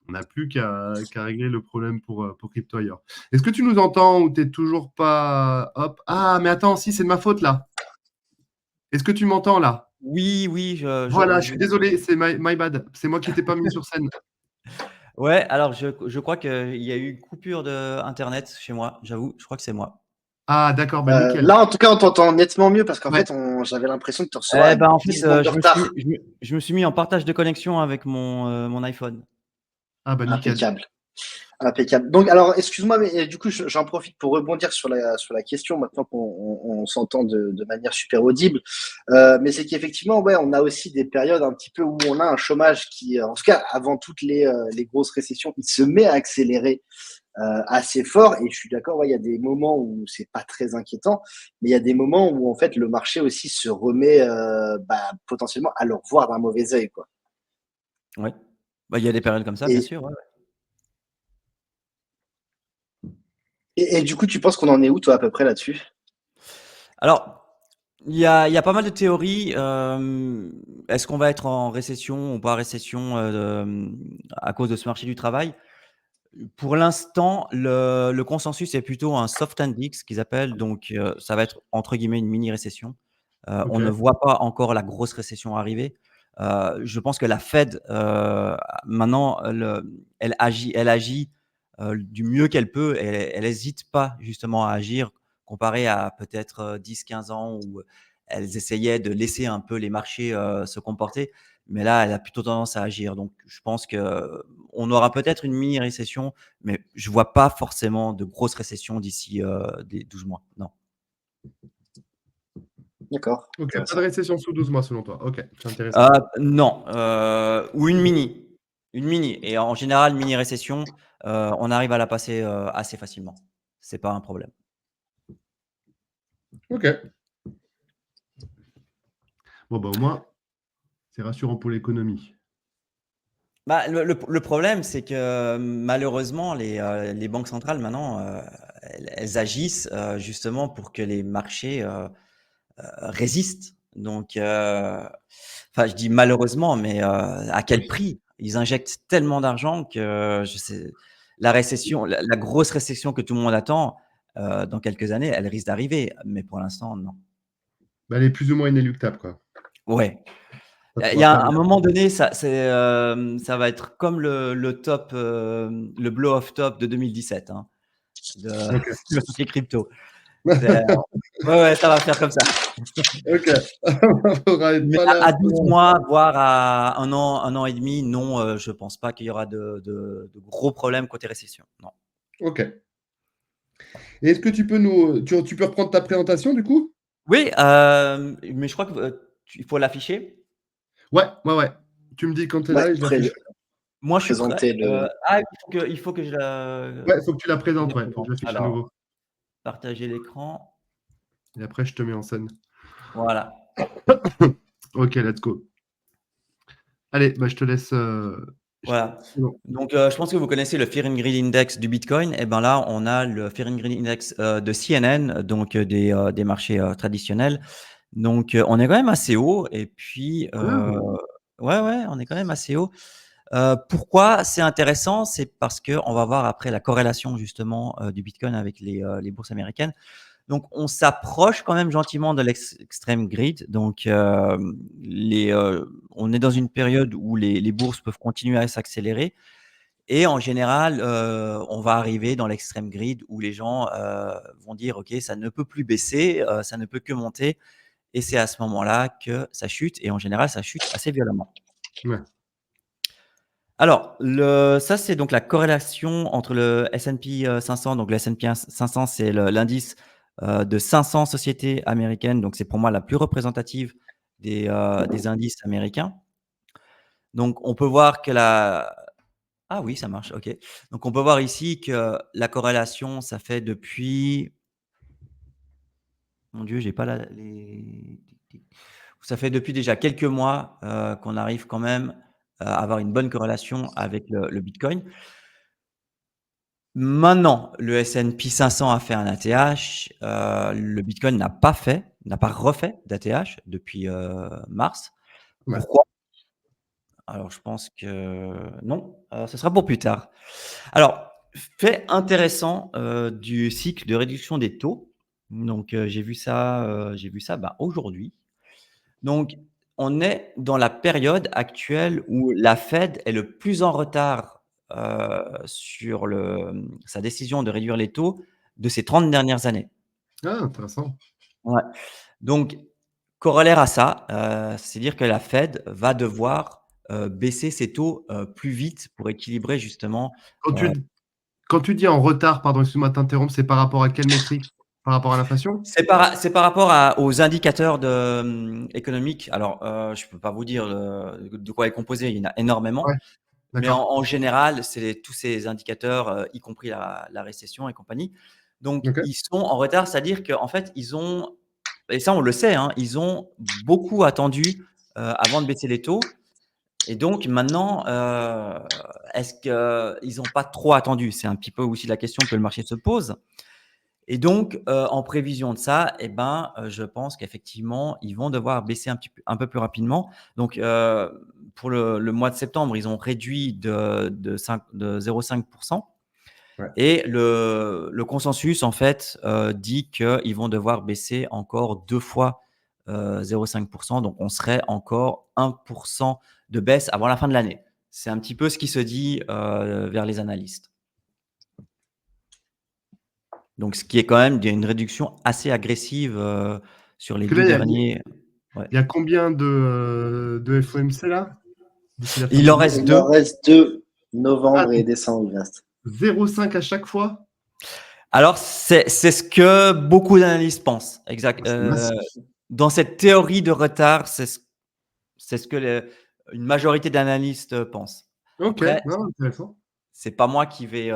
On n'a plus qu'à régler le problème pour Crypto ailleurs. Est-ce que tu nous entends ou tu n'es toujours pas. Hop. Ah, mais attends, si, c'est de ma faute là. Est-ce que tu m'entends là? Oui, oui, Voilà, je suis désolé, c'est my bad. C'est moi qui n'étais pas mis sur scène. ouais, alors je crois qu'il y a eu une coupure d'internet chez moi, j'avoue, je crois que c'est moi. Ah, d'accord, bah nickel. Là, en tout cas, on t'entend nettement mieux parce qu'en Ouais. fait, j'avais l'impression que tu recevais Eh à ben, en 10 fait, secondes de retard. je me suis mis en partage de connexion avec mon iPhone. Ah, bah nickel. Impeccable. Impeccable. Donc, alors, excuse-moi, mais du coup, j'en profite pour rebondir sur la question maintenant qu'on s'entend de manière super audible. Mais c'est qu'effectivement, ouais, on a aussi des périodes un petit peu où on a un chômage qui, en tout cas, avant toutes les grosses récessions, il se met à accélérer assez fort. Et je suis d'accord, ouais, il y a des moments où c'est pas très inquiétant, mais il y a des moments où en fait le marché aussi se remet potentiellement à le revoir d'un mauvais œil, quoi. Ouais. Bah, il y a des périodes comme ça, bien Et, sûr, ouais. et du coup, tu penses qu'on en est où, toi, à peu près là-dessus? Alors, il y a pas mal de théories. Est-ce qu'on va être en récession ou pas récession à cause de ce marché du travail? Pour l'instant, le consensus est plutôt un soft landing, ce qu'ils appellent. Donc, ça va être entre guillemets une mini récession. On ne Ok. voit pas encore la grosse récession arriver. Je pense que la Fed, maintenant, elle agit du mieux qu'elle peut. Elle n'hésite pas justement à agir comparé à peut-être 10-15 ans où elles essayaient de laisser un peu les marchés se comporter. Mais là, elle a plutôt tendance à agir. Donc, je pense qu'on aura peut-être une mini récession, mais je ne vois pas forcément de grosse récession d'ici des 12 mois. Non. D'accord. Ok, pas de Intéressant. récession sous 12 mois selon toi. Ok, c'est intéressant. Non, ou une mini. Une mini et en général, mini récession, on arrive à la passer, assez facilement. C'est pas un problème. Ok. Bon, bah au moins, c'est rassurant pour l'économie. Bah, le problème, c'est que malheureusement, les banques centrales maintenant, elles agissent, justement pour que les marchés, résistent. Donc, enfin, je dis malheureusement, mais, à quel prix? Ils injectent tellement d'argent que je sais la récession, la grosse récession que tout le monde attend, dans quelques années, elle risque d'arriver, mais pour l'instant, non. Bah, elle est plus ou moins inéluctable, quoi. Ouais. Ça Il y pourra a pas un venir. moment donné, ça va être comme le top, le blow off top de 2017, hein, de Ok. du marché crypto. Ouais, ça va faire comme ça. Ok. On va être Mais pas là. à 12 mois, voire à 1 an et demi, non, je pense pas qu'il y aura de gros problèmes côté récession. Non. Ok. Et est-ce que tu peux tu peux reprendre ta présentation du coup? Oui, mais je crois que, il faut l'afficher. Ouais, ouais, ouais. Tu me dis quand tu es Ouais, là et je l'affiche. Moi, je suis prêt. présenter le. Il faut que je la Ouais, faut que tu la je présentes, la ouais. Faut que présente. je l'affiche à Alors, nouveau. partager l'écran. Et après, je te mets en scène. Voilà. Ok, let's go. Allez, bah, je te laisse. Voilà. C'est bon. Donc, je pense que vous connaissez le Fear and Greed Index du Bitcoin. Et ben là, on a le Fear and Greed Index de CNN, donc des marchés traditionnels. Donc, on est quand même assez haut. Et puis, Ah, ouais, on est quand même assez haut. Pourquoi c'est intéressant? C'est parce qu'on va voir après la corrélation justement du Bitcoin avec les bourses américaines. Donc, on s'approche quand même gentiment de l'extrême grid. Donc, on est dans une période où les bourses peuvent continuer à s'accélérer. Et en général, on va arriver dans l'extrême grid où les gens vont dire, OK, ça ne peut plus baisser, ça ne peut que monter. Et c'est à ce moment-là que ça chute. Et en général, ça chute assez violemment. ouais. Alors, ça, c'est donc la corrélation entre le S&P 500. Donc, le S&P 500, c'est l'indice de 500 sociétés américaines. Donc, c'est pour moi la plus représentative des indices américains. Donc, on peut voir que Ah oui, ça marche, OK. Donc, on peut voir ici que la corrélation, ça fait depuis mon Dieu, j'ai pas ça fait depuis déjà quelques mois qu'on arrive quand même à avoir une bonne corrélation avec le Bitcoin. Maintenant, le S&P 500 a fait un ATH, le Bitcoin n'a pas refait d'ATH depuis, mars. Ouais. Pourquoi? Alors je pense que non, ce sera pour plus tard. Alors, fait intéressant, du cycle de réduction des taux. Donc, j'ai vu ça, bah, aujourd'hui. Donc, on est dans la période actuelle où la Fed est le plus en retard, sur sa décision de réduire les taux de ces 30 dernières années. Ah, intéressant. Ouais. Donc, corollaire à ça, c'est-à-dire que la Fed va devoir, baisser ses taux, plus vite pour équilibrer justement, Quand heu quand tu dis en retard, pardon, excuse-moi de t'interrompre, c'est par rapport à quelle métrique? Par rapport à l'inflation? c'est par rapport aux indicateurs économiques. Alors, je peux pas vous dire, de quoi est composé, il y en a énormément. Ouais, Mais en d'accord. en général, c'est tous ces indicateurs, y compris la récession et compagnie. Donc Ok. ils sont en retard, c'est-à-dire qu'en fait, ils ont et ça, on le sait, hein, ils ont beaucoup attendu, avant de baisser les taux et donc maintenant, est-ce qu'ils n'ont pas trop attendu? C'est un petit peu aussi la question que le marché se pose et donc en prévision de ça et ben, je pense qu'effectivement, ils vont devoir baisser un peu plus rapidement. Donc pour le mois de septembre, ils ont réduit de 0,5 Ouais. et le consensus, en fait, dit qu'ils vont devoir baisser encore 2 fois, 0,5. Donc on serait encore 1 de baisse avant la fin de l'année. C'est un petit peu ce qui se dit, vers les analystes. Donc ce qui est quand même une réduction assez agressive, sur les Parce que 2 là, derniers. Ouais. il y a combien de FOMC là? D'ici la fin de Il en l'année? reste Il en 2. reste deux, Ah, novembre et donc décembre, il reste. 0,5 à chaque fois? Alors c'est ce que beaucoup d'analystes pensent. Exact, C'est massif. dans cette théorie de retard, c'est ce que une majorité d'analystes pensent. Ok, Après, non, intéressant. c'est pas moi qui vais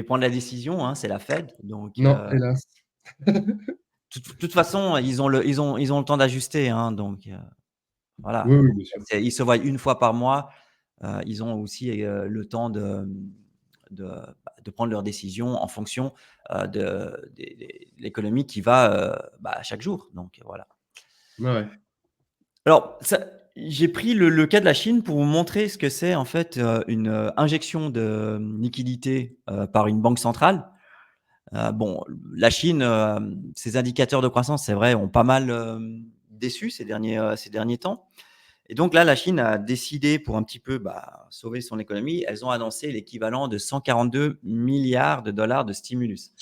prendre la décision, hein, c'est la Fed. Donc, Non, hélas. toute façon, ils ont le temps d'ajuster, hein, donc, Oui, voilà. oui, bien sûr. Ils se voient une fois par mois, ils ont aussi, le temps de prendre leurs décisions en fonction, de l'économie qui va, chaque jour, donc voilà. Ouais, ouais. Alors, j'ai pris le cas de la Chine pour vous montrer ce que c'est en fait, une, injection de liquidité, par une banque centrale. Bon, la Chine, ses indicateurs de croissance, c'est vrai, ont pas mal, déçu ces derniers temps et donc là, la Chine a décidé pour un petit peu, sauver son économie, elles ont annoncé l'équivalent de 142 milliards de dollars de stimulus.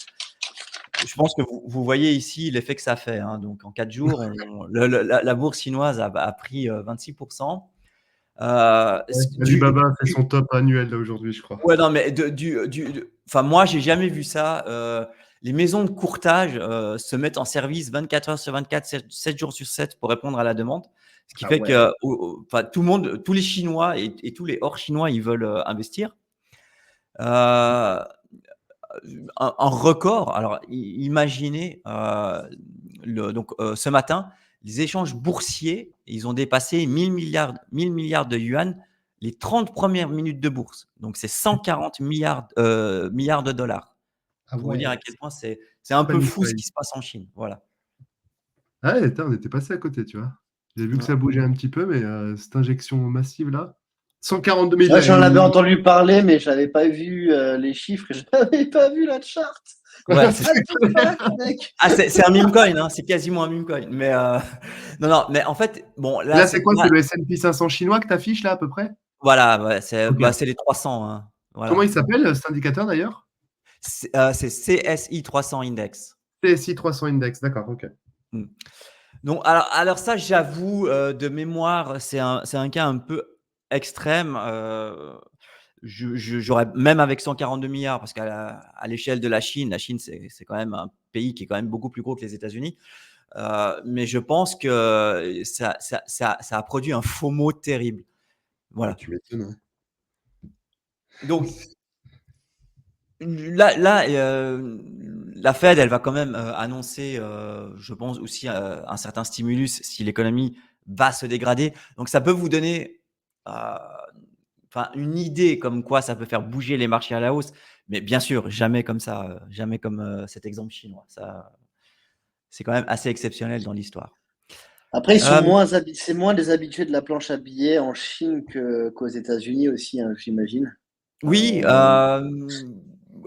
je pense que vous voyez ici l'effet que ça fait, hein. Donc en 4 jours, la bourse chinoise a pris 26%. Alibaba a fait son top annuel là aujourd'hui, je crois. Ouais, non, mais enfin, moi, j'ai jamais vu ça. Les maisons de courtage se mettent en service 24 heures sur 24, 7 jours sur 7 pour répondre à la demande. Ce qui Ah fait ouais. que enfin, tout le monde, tous les Chinois et tous les hors Chinois, ils veulent investir. Euh, un record. Alors, imaginez, donc, ce matin, les échanges boursiers, ils ont dépassé 1000 milliards de yuan les 30 premières minutes de bourse. Donc, c'est 140 milliards de dollars. Ah Pour vous dire à ouais, quel point c'est un peu fou ce panique. qui se passe en Chine. Voilà. Ah ouais, on était passé à côté, tu vois. J'ai vu que Ouais. ça bougeait un petit peu, mais cette injection massive là, 142 000. Ouais, j'en avais entendu parler, mais je n'avais pas vu les chiffres et je n'avais pas vu la charte. Ouais, What the fuck, mec? ah, c'est un meme coin, hein, c'est quasiment un meme coin. Mais non, non, mais en fait, bon, là, Là, c'est quoi? C'est le S&P 500 chinois que tu affiches là à peu près? voilà, ouais, c'est Ok. bah, c'est les 300. Hein, Comment il voilà. s'appelle cet indicateur d'ailleurs? C'est CSI 300 Index. CSI 300 Index, d'accord, ok. Mm. Donc, alors ça, j'avoue, de mémoire, c'est un cas un peu extrême. J'aurais même avec 142 milliards, parce qu'à l'échelle de la Chine, c'est quand même un pays qui est quand même beaucoup plus gros que les États-Unis. Mais je pense que ça a produit un FOMO terrible. Ah, Voilà. tu m'étonnes. Donc, là, la Fed, elle va quand même annoncer, je pense aussi un certain stimulus si l'économie va se dégrader. Donc, ça peut vous donner enfin, une idée comme quoi ça peut faire bouger les marchés à la hausse. Mais bien sûr, jamais comme ça, jamais comme cet exemple chinois. Ça, c'est quand même assez exceptionnel dans l'histoire. Après, Euh, c'est moins des habitués de la planche à billets en Chine qu'aux États-Unis aussi, hein, j'imagine. Oui,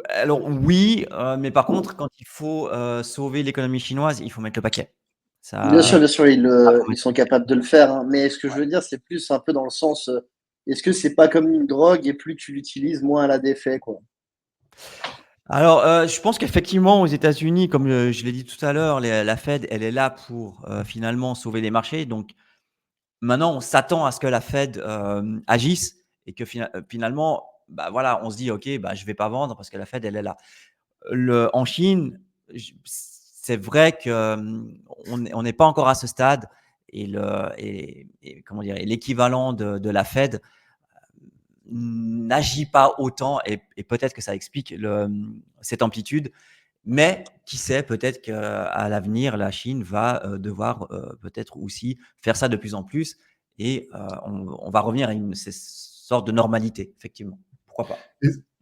alors oui, mais par contre, quand il faut sauver l'économie chinoise, il faut mettre le paquet. Ça, Bien sûr, ça, faut ils mettre sont le paquet. capables de le faire, hein. Mais ce que je Ouais. veux dire, c'est plus un peu dans le sens, est-ce que c'est pas comme une drogue et plus tu l'utilises, moins elle a d'effet, quoi. Alors, je pense qu'effectivement, aux États-Unis, comme je l'ai dit tout à l'heure, la Fed, elle est là pour finalement sauver les marchés. Donc, maintenant, on s'attend à ce que la Fed agisse et que finalement, bah voilà, on se dit, ok, bah je vais pas vendre parce que la Fed, elle est là. En Chine, c'est vrai que on n'est pas encore à ce stade et comment dire, et l'équivalent de la Fed n'agit pas autant et peut-être que ça explique cette amplitude. Mais qui sait, peut-être qu'à l'avenir, la Chine va devoir peut-être aussi faire ça de plus en plus et on va revenir à une sorte de normalité, effectivement. Pourquoi pas?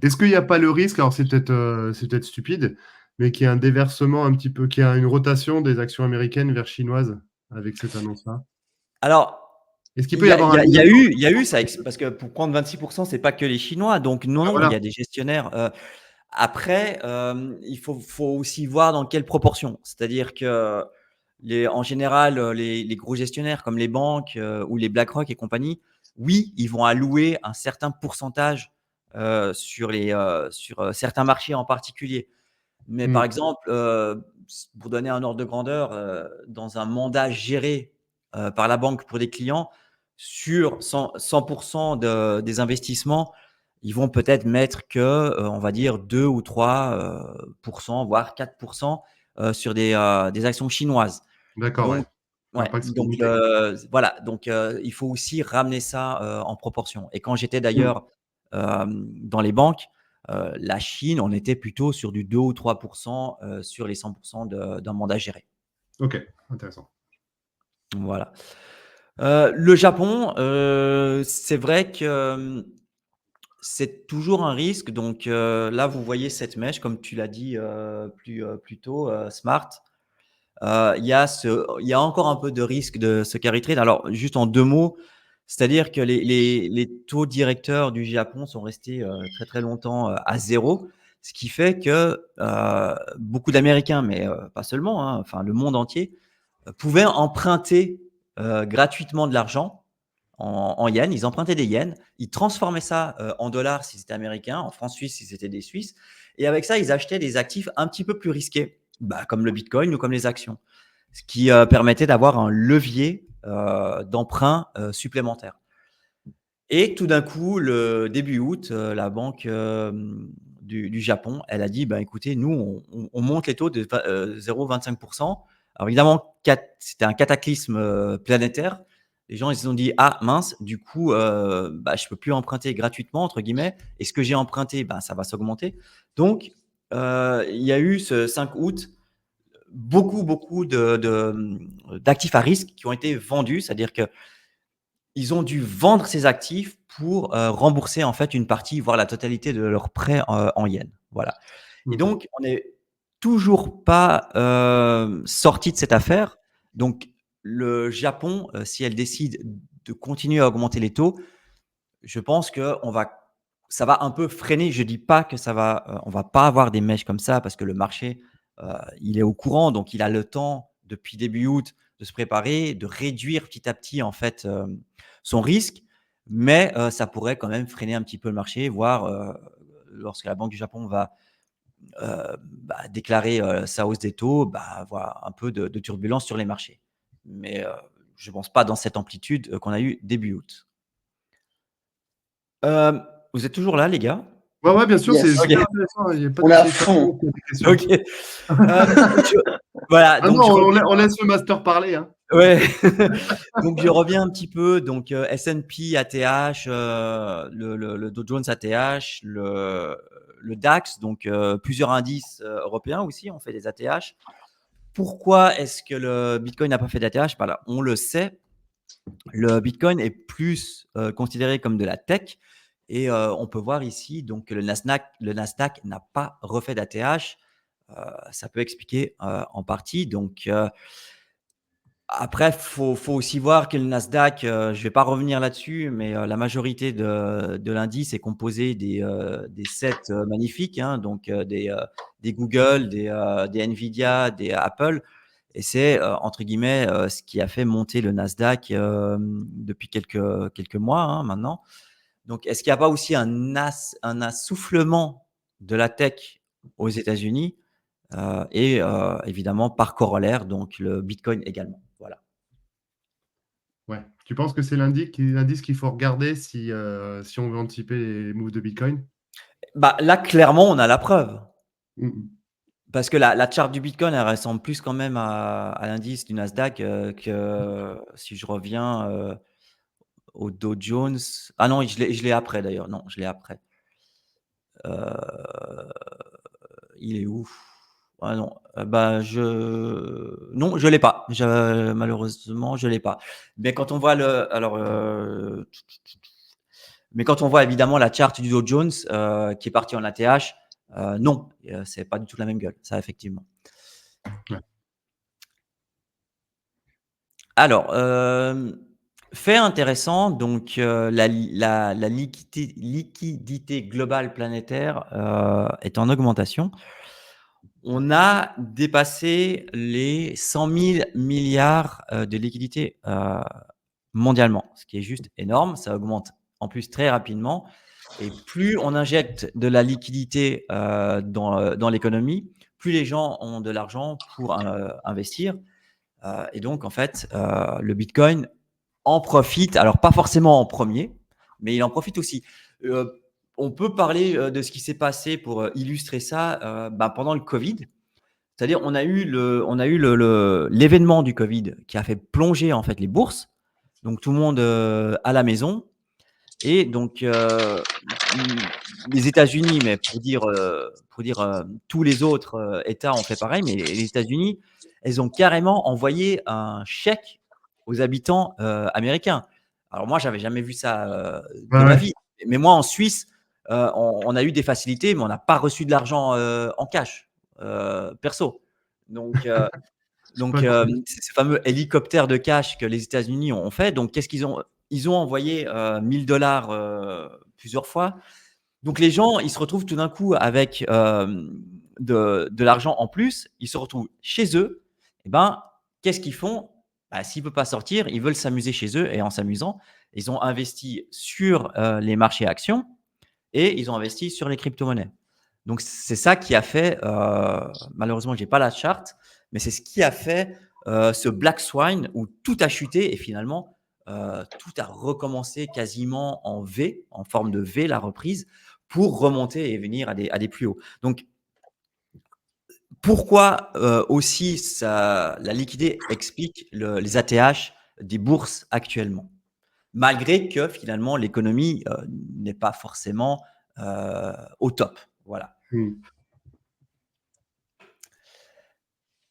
Est-ce qu'il n'y a pas le risque, alors c'est peut-être stupide, mais qu'il y ait un déversement un petit peu, qu'il y ait une rotation des actions américaines vers chinoises avec cette annonce-là? Alors, Est-ce qu'il peut y avoir un il y a eu ça, parce que pour prendre 26%, c'est pas que les Chinois. Donc, non, Ah, non, il y voilà. a des gestionnaires. Après, il faut aussi voir dans quelle proportion. C'est-à-dire que en général, les gros gestionnaires comme les banques ou les BlackRock et compagnie, oui, ils vont allouer un certain pourcentage sur certains marchés en particulier. Mais par Hmm. exemple, pour donner un ordre de grandeur, dans un mandat géré par la banque pour des clients, sur 100% des investissements, ils vont peut-être mettre que, on va dire, 2 ou 3%, voire 4% sur des actions chinoises. D'accord, ouais. Donc, ouais, Impact donc limité. voilà, donc il faut aussi ramener ça en proportion. Et quand j'étais Hmm. d'ailleurs dans les banques, la Chine, on était plutôt sur du 2 ou 3% sur les 100% d'un mandat géré. Ok, intéressant. Voilà. Le Japon, c'est vrai que c'est toujours un risque. Donc là, vous voyez cette mèche, comme tu l'as dit plus tôt, Smart. Il y a encore un peu de risque de ce carry trade. Alors, juste en 2 mots, c'est-à-dire que les taux directeurs du Japon sont restés très très longtemps à zéro, ce qui fait que beaucoup d'Américains, mais pas seulement, hein, enfin le monde entier, pouvaient emprunter gratuitement de l'argent en yens. Ils empruntaient des yens, ils transformaient ça en dollars si c'était américain, en francs suisses si c'était des Suisses, et avec ça, ils achetaient des actifs un petit peu plus risqués. comme le Bitcoin ou comme les actions, ce qui permettait d'avoir un levier d'emprunt supplémentaire. Et tout d'un coup, le début août, la banque du Japon, elle a dit, écoutez, nous, on monte les taux de 0,25%. Alors évidemment, c'était un cataclysme planétaire. Les gens, ils se sont dit, ah mince, du coup, je peux plus emprunter gratuitement, entre guillemets. Et ce que j'ai emprunté, ça va s'augmenter. Donc, il y a eu ce 5 août, beaucoup d'actifs à risque qui ont été vendus. C'est-à-dire que ils ont dû vendre ces actifs pour rembourser en fait une partie, voire la totalité de leurs prêts en yens. Voilà. Et Mmh. donc, on n'est toujours pas sorti de cette affaire. Donc, le Japon, si elle décide de continuer à augmenter les taux, je pense que ça va un peu freiner. Je dis pas que on va pas avoir des mèches comme ça parce que le marché, il est au courant, donc il a le temps depuis début août de se préparer, de réduire petit à petit en fait son risque, mais ça pourrait quand même freiner un petit peu le marché, voire lorsque la Banque du Japon va déclarer sa hausse des taux, avoir un peu de turbulence sur les marchés. Mais je ne pense pas dans cette amplitude qu'on a eu début août. Vous êtes toujours là, les gars? Ouais, bien sûr, c'est Yes. super OK. intéressant. Il y a pas On de est à des fond. questions. OK. Voilà, Ah donc non, je on reviens. on laisse le master parler, hein. Ouais. Donc je reviens un petit peu. Donc S&P ATH, le Dow Jones ATH, le DAX, donc plusieurs indices européens aussi ont fait des ATH. Pourquoi est-ce que le Bitcoin n'a pas fait d'ATH? Là, on le sait, le Bitcoin est plus considéré comme de la tech. Et on peut voir ici donc que le Nasdaq n'a pas refait d'ATH. Ça peut expliquer en partie. Donc après, faut aussi voir que le Nasdaq, je ne vais pas revenir là-dessus, mais la majorité de l'indice est composé des 7 magnifiques, hein, donc des Google, des Nvidia, des Apple. Et c'est entre guillemets ce qui a fait monter le Nasdaq depuis quelques mois hein, maintenant. Donc, est-ce qu'il n'y a pas aussi un assoufflement de la tech aux États-Unis et évidemment par corollaire, donc le Bitcoin également. Voilà. Ouais. Tu penses que c'est l'indice qu'il faut regarder si on veut anticiper les moves de Bitcoin? Là, clairement, on a la preuve. Mmh mh. Parce que la charte du Bitcoin, elle ressemble plus quand même à l'indice du Nasdaq que si je reviens au Dow Jones. Ah non, je l'ai après d'ailleurs. Non, je l'ai après. Il est où? Ah non, non, je l'ai pas. Malheureusement, je l'ai pas. Mais quand on voit mais quand on voit évidemment la charte du Dow Jones qui est partie en ATH, non, c'est pas du tout la même gueule, ça effectivement. Ouais. Alors, fait intéressant, donc la liquidité globale planétaire est en augmentation. On a dépassé les 100 000 milliards de liquidités mondialement, ce qui est juste énorme. Ça augmente en plus très rapidement. Et plus on injecte de la liquidité dans l'économie, plus les gens ont de l'argent pour investir. Et donc, en fait, le Bitcoin en profite. Alors, pas forcément en premier, mais il en profite aussi. Euh, on peut parler de ce qui s'est passé pour illustrer ça pendant le Covid. C'est-à-dire, on a eu l'événement du Covid qui a fait plonger en fait les bourses. Donc, tout le monde à la maison. Et donc, les États-Unis, mais pour dire tous les autres États ont fait pareil, mais les États-Unis, elles ont carrément envoyé un chèque aux habitants américains. Alors moi, j'avais jamais vu ça de Ouais, ma ouais. vie. Mais moi, en Suisse, on a eu des facilités, mais on n'a pas reçu de l'argent en cash, perso. Donc, C'est pas cool. c'est ce fameux hélicoptère de cash que les États-Unis ont fait. Donc, qu'est-ce qu'ils ont? Ils ont envoyé 1000 dollars plusieurs fois. Donc, les gens, ils se retrouvent tout d'un coup avec de l'argent en plus. Ils se retrouvent chez eux. Et qu'est-ce qu'ils font? S'ils ne peuvent pas sortir, ils veulent s'amuser chez eux. Et en s'amusant, ils ont investi sur les marchés actions et ils ont investi sur les crypto-monnaies. Donc, c'est ça qui a fait, malheureusement, j'ai pas la charte, mais c'est ce qui a fait ce Black Swan où tout a chuté et finalement, tout a recommencé quasiment en V, en forme de V, la reprise, pour remonter et venir à des plus hauts. Donc, pourquoi aussi la liquidité explique les ATH des bourses actuellement, malgré que finalement l'économie n'est pas forcément au top. Voilà.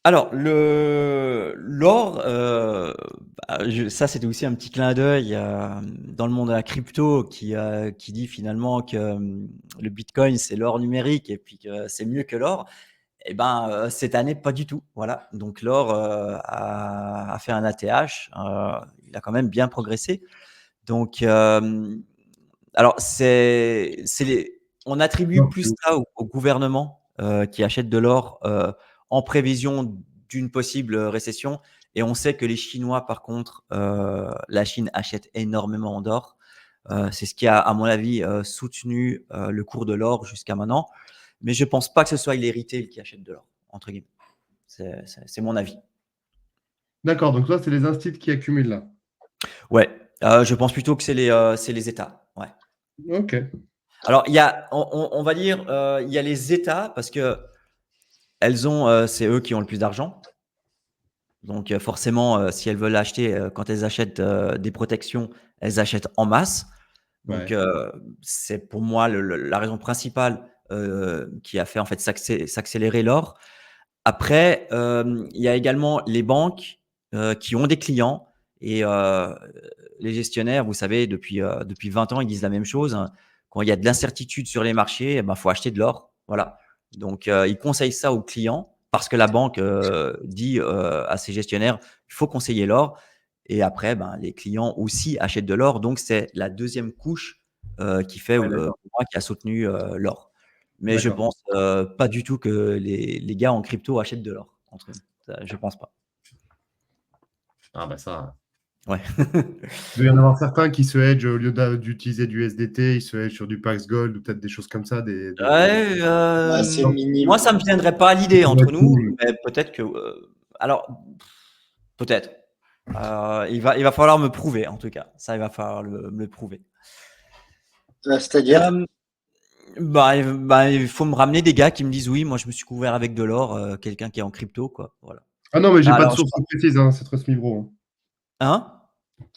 Alors, l'or, ça c'était aussi un petit clin d'œil dans le monde de la crypto qui dit finalement que le Bitcoin c'est l'or numérique et puis que c'est mieux que l'or. Eh ben, cette année, pas du tout. Voilà. Donc, l'or a fait un ATH. Il a quand même bien progressé. Donc, alors, on attribue plus ça au gouvernement qui achète de l'or en prévision d'une possible récession. Et on sait que les Chinois, par contre, la Chine achète énormément d'or. C'est ce qui a, à mon avis, soutenu le cours de l'or jusqu'à maintenant. Mais je ne pense pas que ce soit les retail qui achètent de l'or, entre guillemets. C'est mon avis. D'accord, donc toi, c'est les instituts qui accumulent là. Ouais, je pense plutôt que c'est les États. Ouais. Ok. Alors, on va dire, il y a les États parce que c'est eux qui ont le plus d'argent. Donc, forcément, si elles veulent acheter, quand elles achètent des protections, elles achètent en masse. Donc, c'est pour moi la raison principale qui a fait en fait s'accélérer l'or. Après, il y a également les banques qui ont des clients et les gestionnaires, vous savez, depuis 20 ans, ils disent la même chose, hein. Quand il y a de l'incertitude sur les marchés, il faut acheter de l'or. Voilà. Donc, ils conseillent ça aux clients parce que la banque dit à ses gestionnaires, il faut conseiller l'or. Et après, les clients aussi achètent de l'or. Donc, c'est la deuxième couche qui fait, pour moi, qui a soutenu l'or. Mais je pense pas du tout que les gars en crypto achètent de l'or entre eux. Ça, je pense pas. Ah bah ça. Ouais. Il doit y en avoir certains qui se hedgent au lieu d'utiliser du SDT, ils se hedgent sur du Pax Gold ou peut-être des choses comme ça. Ouais, c'est minime. moi, ça me viendrait pas à l'idée entre nous, mais peut-être que. Alors, peut-être. Il va falloir me prouver, en tout cas. Ça, il va falloir me le prouver. C'est-à-dire Il faut me ramener des gars qui me disent oui, moi je me suis couvert avec de l'or, quelqu'un qui est en crypto, quoi. Voilà. Ah non, mais j'ai pas de Alors, source précise, hein, c'est Trust Me Bro. Hein?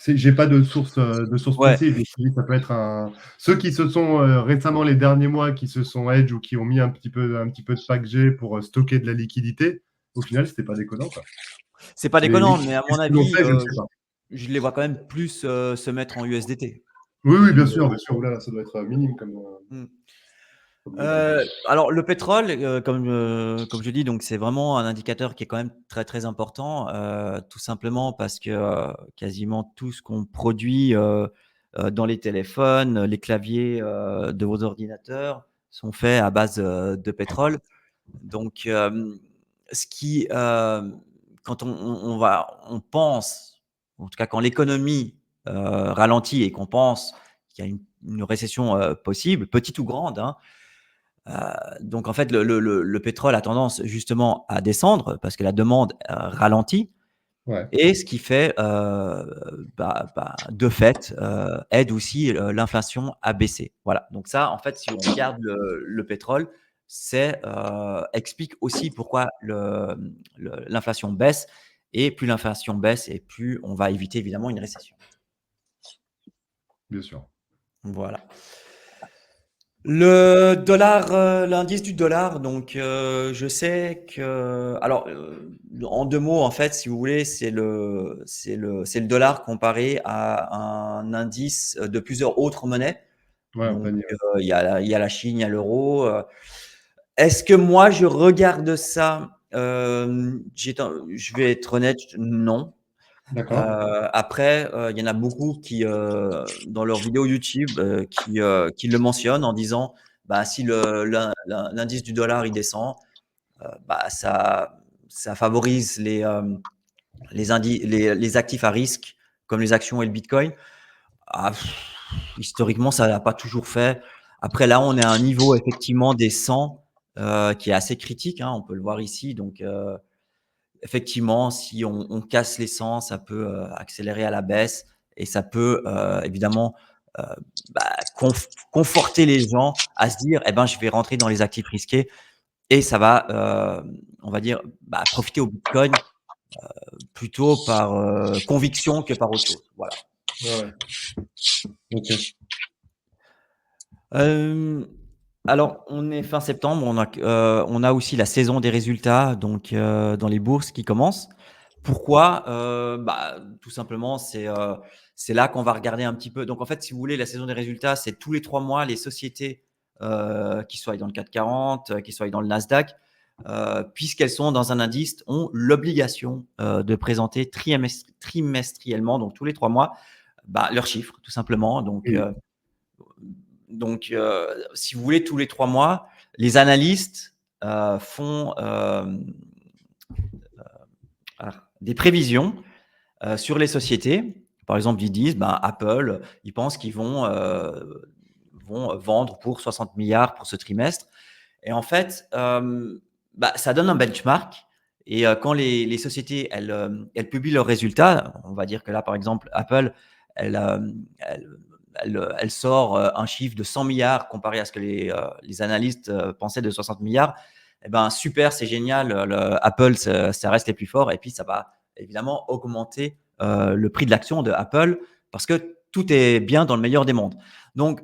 J'ai pas de source Ouais. précise. Je me suis dit, ça peut être ceux qui se sont récemment, les derniers mois, qui se sont hedge ou qui ont mis un petit peu de pack G pour stocker de la liquidité. Au final, c'était pas déconnant, quoi. C'est pas déconnant, mais à mon Qu'est-ce qu'ils ont avis, fait, je ne sais pas. je les vois quand même plus se mettre en USDT. Oui, bien sûr, bien sûr. Oula, ça doit être minime comme. Alors le pétrole, comme je dis, donc c'est vraiment un indicateur qui est quand même très très important, tout simplement parce que quasiment tout ce qu'on produit dans les téléphones, les claviers de vos ordinateurs sont faits à base de pétrole. Donc, quand on pense, en tout cas quand l'économie ralentit et qu'on pense qu'il y a une récession possible, petite ou grande, hein, donc en fait le pétrole a tendance justement à descendre parce que la demande ralentit. Ouais. Et ce qui fait, de fait, aide aussi l'inflation à baisser. Voilà. Donc ça, en fait, si on regarde le pétrole, explique aussi pourquoi l'inflation baisse. Et plus l'inflation baisse, et plus on va éviter évidemment une récession. Bien sûr. Voilà. Le dollar, l'indice du dollar, donc je sais que, alors en 2 mots en fait, si vous voulez, c'est le dollar comparé à un indice de plusieurs autres monnaies. Ouais, Donc panier. il y a la Chine, il y a l'euro. Est-ce que moi je regarde ça? Je vais être honnête, non. D'accord. Après, il y en a beaucoup qui, dans leurs vidéos YouTube, qui le mentionnent en disant, si l'indice du dollar il descend, ça favorise les actifs à risque comme les actions et le Bitcoin. Historiquement, ça l'a pas toujours fait. Après, là, on est à un niveau effectivement des 100. qui est assez critique, hein, on peut le voir ici. Donc, effectivement, si on casse l'essence, ça peut accélérer à la baisse et ça peut évidemment euh, conforter les gens à se dire, eh ben, je vais rentrer dans les actifs risqués et ça va, on va dire, profiter au Bitcoin plutôt par conviction que par autre chose. Voilà. Ouais. Ok. Alors, on est fin septembre, on a aussi la saison des résultats donc dans les bourses qui commence. Pourquoi? Tout simplement, c'est là qu'on va regarder un petit peu. Donc, en fait, si vous voulez, la saison des résultats, c'est tous les 3 mois, les sociétés qui soient dans le CAC 40, qui soient dans le Nasdaq, puisqu'elles sont dans un indice, ont l'obligation de présenter trimestriellement, donc tous les 3 mois, leurs chiffres, tout simplement. Donc, si vous voulez, tous les 3 mois, les analystes font des prévisions sur les sociétés. Par exemple, ils disent, Apple, ils pensent qu'ils vont vendre pour 60 milliards pour ce trimestre. Et en fait, ça donne un benchmark. Et quand les sociétés, elles publient leurs résultats, on va dire que là, par exemple, Apple, elle sort un chiffre de 100 milliards comparé à ce que les analystes pensaient de 60 milliards. Eh ben, super, c'est génial. Apple, ça reste les plus forts. Et puis, ça va évidemment augmenter le prix de l'action de Apple parce que tout est bien dans le meilleur des mondes. Donc,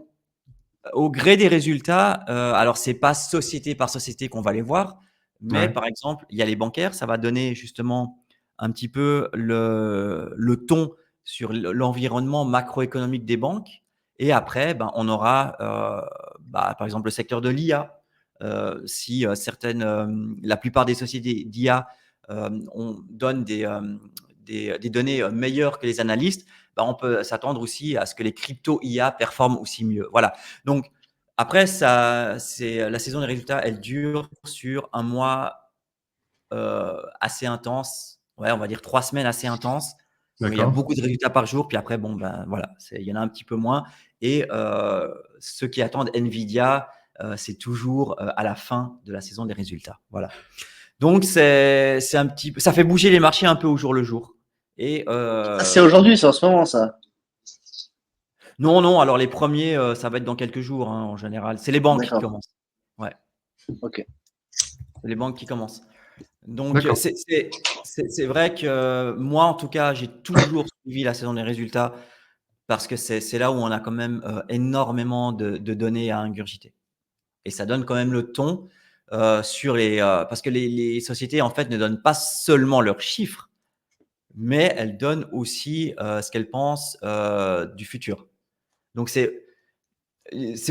au gré des résultats, alors c'est pas société par société qu'on va les voir, mais par exemple, il y a les bancaires, ça va donner justement un petit peu le ton sur l'environnement macroéconomique des banques. Et après, on aura par exemple le secteur de l'IA. Si la plupart des sociétés d'IA donnent des données meilleures que les analystes, on peut s'attendre aussi à ce que les crypto IA performent aussi mieux. Voilà. Donc, après, la saison des résultats, elle dure sur un mois assez intense. Ouais, on va dire 3 semaines assez intenses. Donc, il y a beaucoup de résultats par jour. Puis après, voilà, il y en a un petit peu moins. Et ceux qui attendent Nvidia, c'est toujours à la fin de la saison des résultats. Voilà. Donc, c'est un petit peu, ça fait bouger les marchés un peu au jour le jour. Et c'est aujourd'hui, c'est en ce moment, ça. non, alors les premiers, ça va être dans quelques jours, hein, en général. C'est les banques qui commencent. Ouais. Ok. C'est les banques qui commencent. Donc, c'est vrai que moi, en tout cas, j'ai toujours suivi la saison des résultats parce que c'est là où on a quand même énormément de données à ingurgiter. Et ça donne quand même le ton sur parce que les sociétés, en fait, ne donnent pas seulement leurs chiffres, mais elles donnent aussi ce qu'elles pensent du futur. Donc, c'est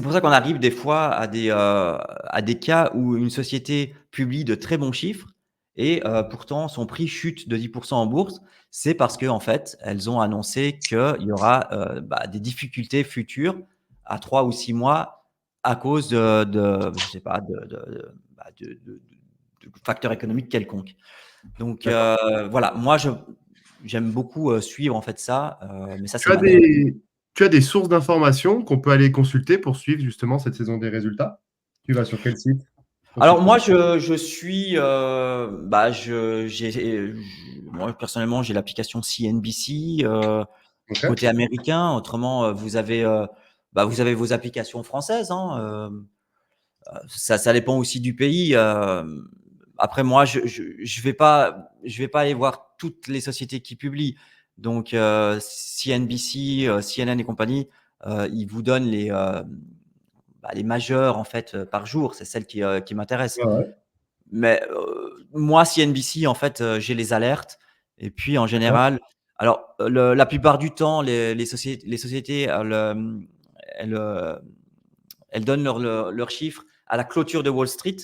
pour ça qu'on arrive des fois à des cas où une société publie de très bons chiffres et pourtant son prix chute de 10% en bourse. C'est parce qu'en fait, elles ont annoncé qu'il y aura des difficultés futures à 3 ou 6 mois à cause je sais pas, de facteurs économiques quelconques. Donc voilà, moi j'aime beaucoup suivre en fait ça, mais ça c'est ma Tu as des sources d'informations qu'on peut aller consulter pour suivre justement cette saison des résultats? Tu vas sur quel site? Alors moi, je suis, moi personnellement, j'ai l'application CNBC côté américain. Autrement, vous avez vos applications françaises. Hein, ça dépend aussi du pays. Après moi, je vais pas aller voir toutes les sociétés qui publient. Donc CNBC, CNN et compagnie, ils vous donnent les majeures en fait par jour. C'est celles qui m'intéressent. Mais moi, CNBC, en fait, j'ai les alertes. Et puis, en général, alors, la plupart du temps, les sociétés elles donnent leurs chiffres à la clôture de Wall Street.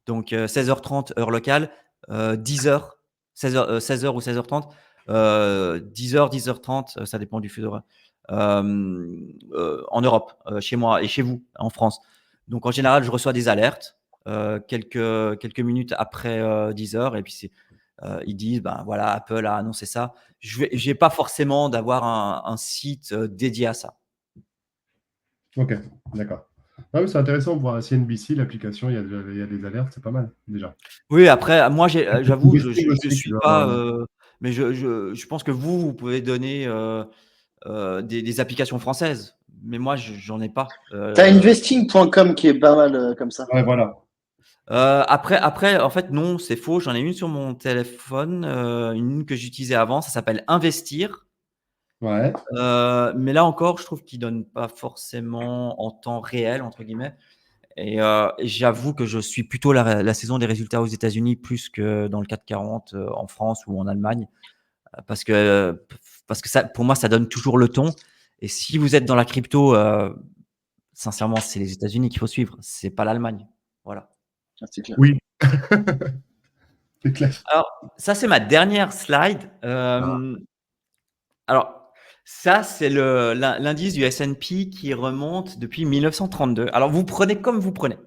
Donc, 16h30, heure locale, 10h, 16h ou 16h30, 10h, 10h30, ça dépend du fuseau horaire, en Europe, chez moi et chez vous, en France. Donc, en général, je reçois des alertes quelques minutes après 10 heures. Et puis, ils disent, voilà, Apple a annoncé ça. Je n'ai pas forcément d'avoir un site dédié à ça. Ok, d'accord. Ah oui, c'est intéressant pour CNBC, l'application, il y a des alertes, c'est pas mal déjà. Oui, après, moi, j'avoue, Investing je aussi, tu suis dois pas, avoir. mais je pense que vous pouvez donner, des applications françaises, mais moi, j'en ai pas. T'as investing.com qui est pas mal comme ça. Ouais, voilà. Après, en fait, non, c'est faux. J'en ai une sur mon téléphone, une que j'utilisais avant, ça s'appelle Investir. Ouais. Mais là encore, je trouve qu'ils donnent pas forcément en temps réel, entre guillemets. Et j'avoue que je suis plutôt la saison des résultats aux États-Unis plus que dans le CAC 40 en France ou en Allemagne, parce que parce que ça, pour moi, ça donne toujours le ton. Et si vous êtes dans la crypto, sincèrement, c'est les États-Unis qu'il faut suivre, c'est pas l'Allemagne. Voilà. Ah, c'est clair. Oui, c'est clair. Alors, ça, c'est ma dernière slide. Ah, Alors, ça, c'est l'indice du S&P qui remonte depuis 1932. Alors, vous prenez comme vous prenez.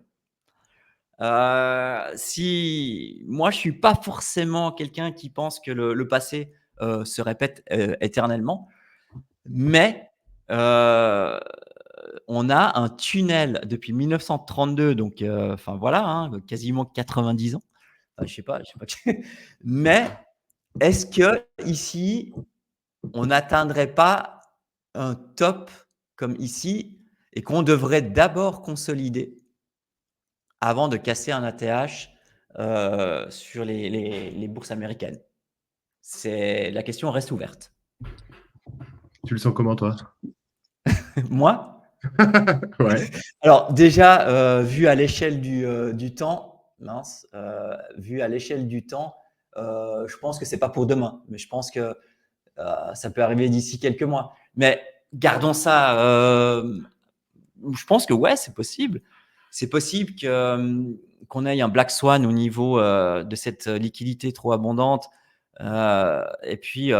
Si moi, je suis pas forcément quelqu'un qui pense que le passé se répète éternellement, mais on a un tunnel depuis 1932, donc enfin voilà, hein, quasiment 90 ans. Enfin, je sais pas. Mais est-ce que ici, on n'atteindrait pas un top comme ici et qu'on devrait d'abord consolider avant de casser un ATH sur les bourses américaines? La question reste ouverte. tu le sens comment, toi? Moi, Ouais. alors déjà, vu à l'échelle du temps, mince, vu à l'échelle du temps, je pense que c'est pas pour demain, mais je pense que ça peut arriver d'ici quelques mois. Mais gardons ça. Je pense que ouais, c'est possible. C'est possible qu'on ait un black swan au niveau de cette liquidité trop abondante. Et puis,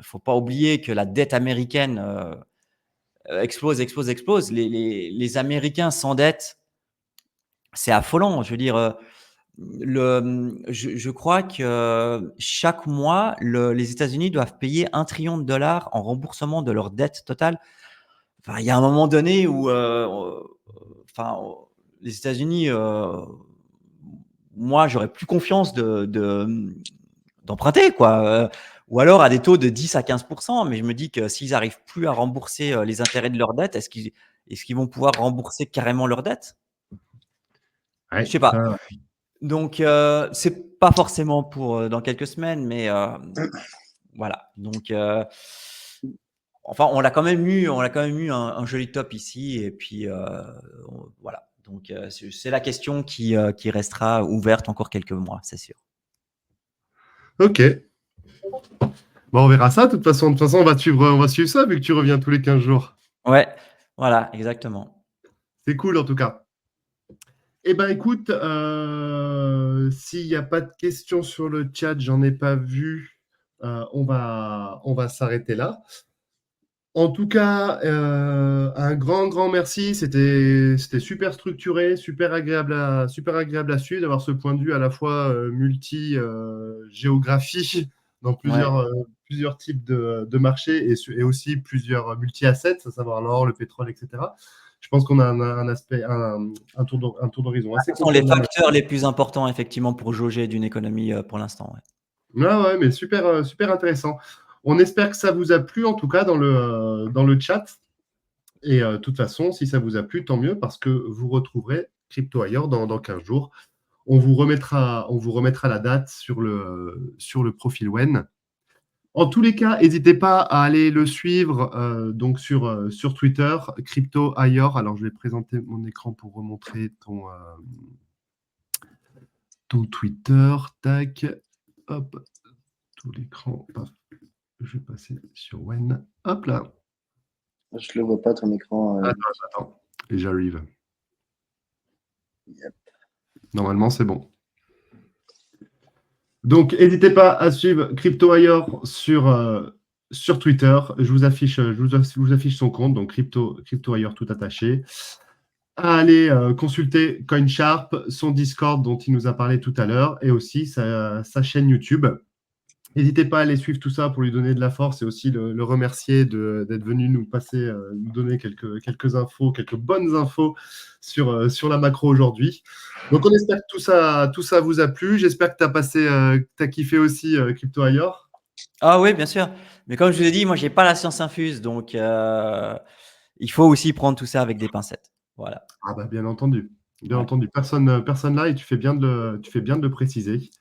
faut pas oublier que la dette américaine explose, explose, explose. Les Américains s'endettent, c'est affolant. Je veux dire, je crois que chaque mois, les États-Unis doivent payer 1 trillion de dollars en remboursement de leur dette totale. Enfin, il y a un moment donné où, enfin, les États-Unis, moi, j'aurais plus confiance d'emprunter, quoi. Ou alors à des taux de 10 à 15%. Mais je me dis que s'ils arrivent plus à rembourser les intérêts de leur dette, est-ce qu'ils vont pouvoir rembourser carrément leur dette? Je Ouais, sais pas. ça, Donc, c'est pas forcément pour dans quelques semaines, mais voilà. Donc, enfin, on a quand même eu un joli top ici, et puis voilà. Donc, c'est la question qui restera ouverte encore quelques mois, c'est sûr. ok. Bon, on verra ça. De toute façon, on va suivre ça vu que tu reviens tous les 15 jours. Ouais, voilà, exactement. C'est cool en tout cas. Eh ben, écoute, s'il n'y a pas de questions sur le chat, j'en ai pas vu. On va s'arrêter là. En tout cas, un grand merci. C'était super structuré, super agréable à suivre, d'avoir ce point de vue à la fois multi-géographie dans Ouais. plusieurs types de marchés et aussi plusieurs multi-assets, à savoir l'or, le pétrole, etc. Je pense qu'on a un aspect, un tour d'horizon assez Ce sont les complet. facteurs les plus importants, effectivement, pour jauger d'une économie pour l'instant. Ouais. Ouais, ouais, mais super intéressant. On espère que ça vous a plu, en tout cas, dans le chat. Et de toute façon, si ça vous a plu, tant mieux, parce que vous retrouverez Crypto ailleurs dans 15 jours. On vous remettra la date sur le profil WEN. En tous les cas, n'hésitez pas à aller le suivre donc sur Twitter, Crypto ailleurs. Alors, je vais présenter mon écran pour remontrer ton Twitter. Tac, hop, tout l'écran. Paf. Je vais passer sur WEN. Hop là. Je le vois pas ton écran. Attends. Et j'arrive. Yep. Normalement, c'est bon. Donc, n'hésitez pas à suivre Crypto ailleurs sur Twitter. Je vous affiche son compte, donc Crypto ailleurs tout attaché. À aller consulter CoinSharp, son Discord dont il nous a parlé tout à l'heure, et aussi sa chaîne YouTube. N'hésitez pas à aller suivre tout ça pour lui donner de la force et aussi le remercier d'être venu nous passer, nous donner quelques infos, quelques bonnes infos sur la macro aujourd'hui. Donc, on espère que tout ça vous a plu. J'espère que tu as kiffé aussi Crypto Ailleurs. Ah oui, bien sûr. Mais comme je vous l'ai dit, moi, j'ai pas la science infuse, donc il faut aussi prendre tout ça avec des pincettes. Voilà. Ah bah, bien entendu. Bien Ouais. entendu. Personne là et tu fais bien de le préciser.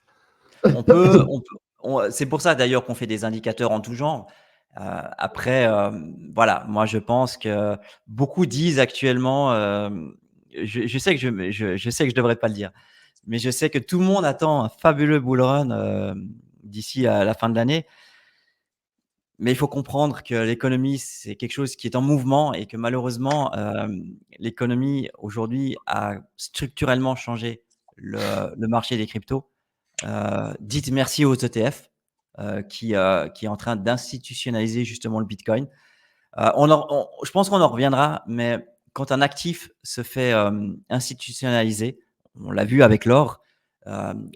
C'est pour ça d'ailleurs qu'on fait des indicateurs en tout genre. Après, voilà, moi je pense que beaucoup disent actuellement, je sais que je sais que je devrais pas le dire, mais je sais que tout le monde attend un fabuleux bull run d'ici à la fin de l'année. Mais il faut comprendre que l'économie, c'est quelque chose qui est en mouvement et que malheureusement, l'économie aujourd'hui a structurellement changé le marché des cryptos. Dites merci aux ETF qui est en train d'institutionnaliser justement le Bitcoin. Je pense qu'on en reviendra, mais quand un actif se fait institutionnaliser, on l'a vu avec l'or,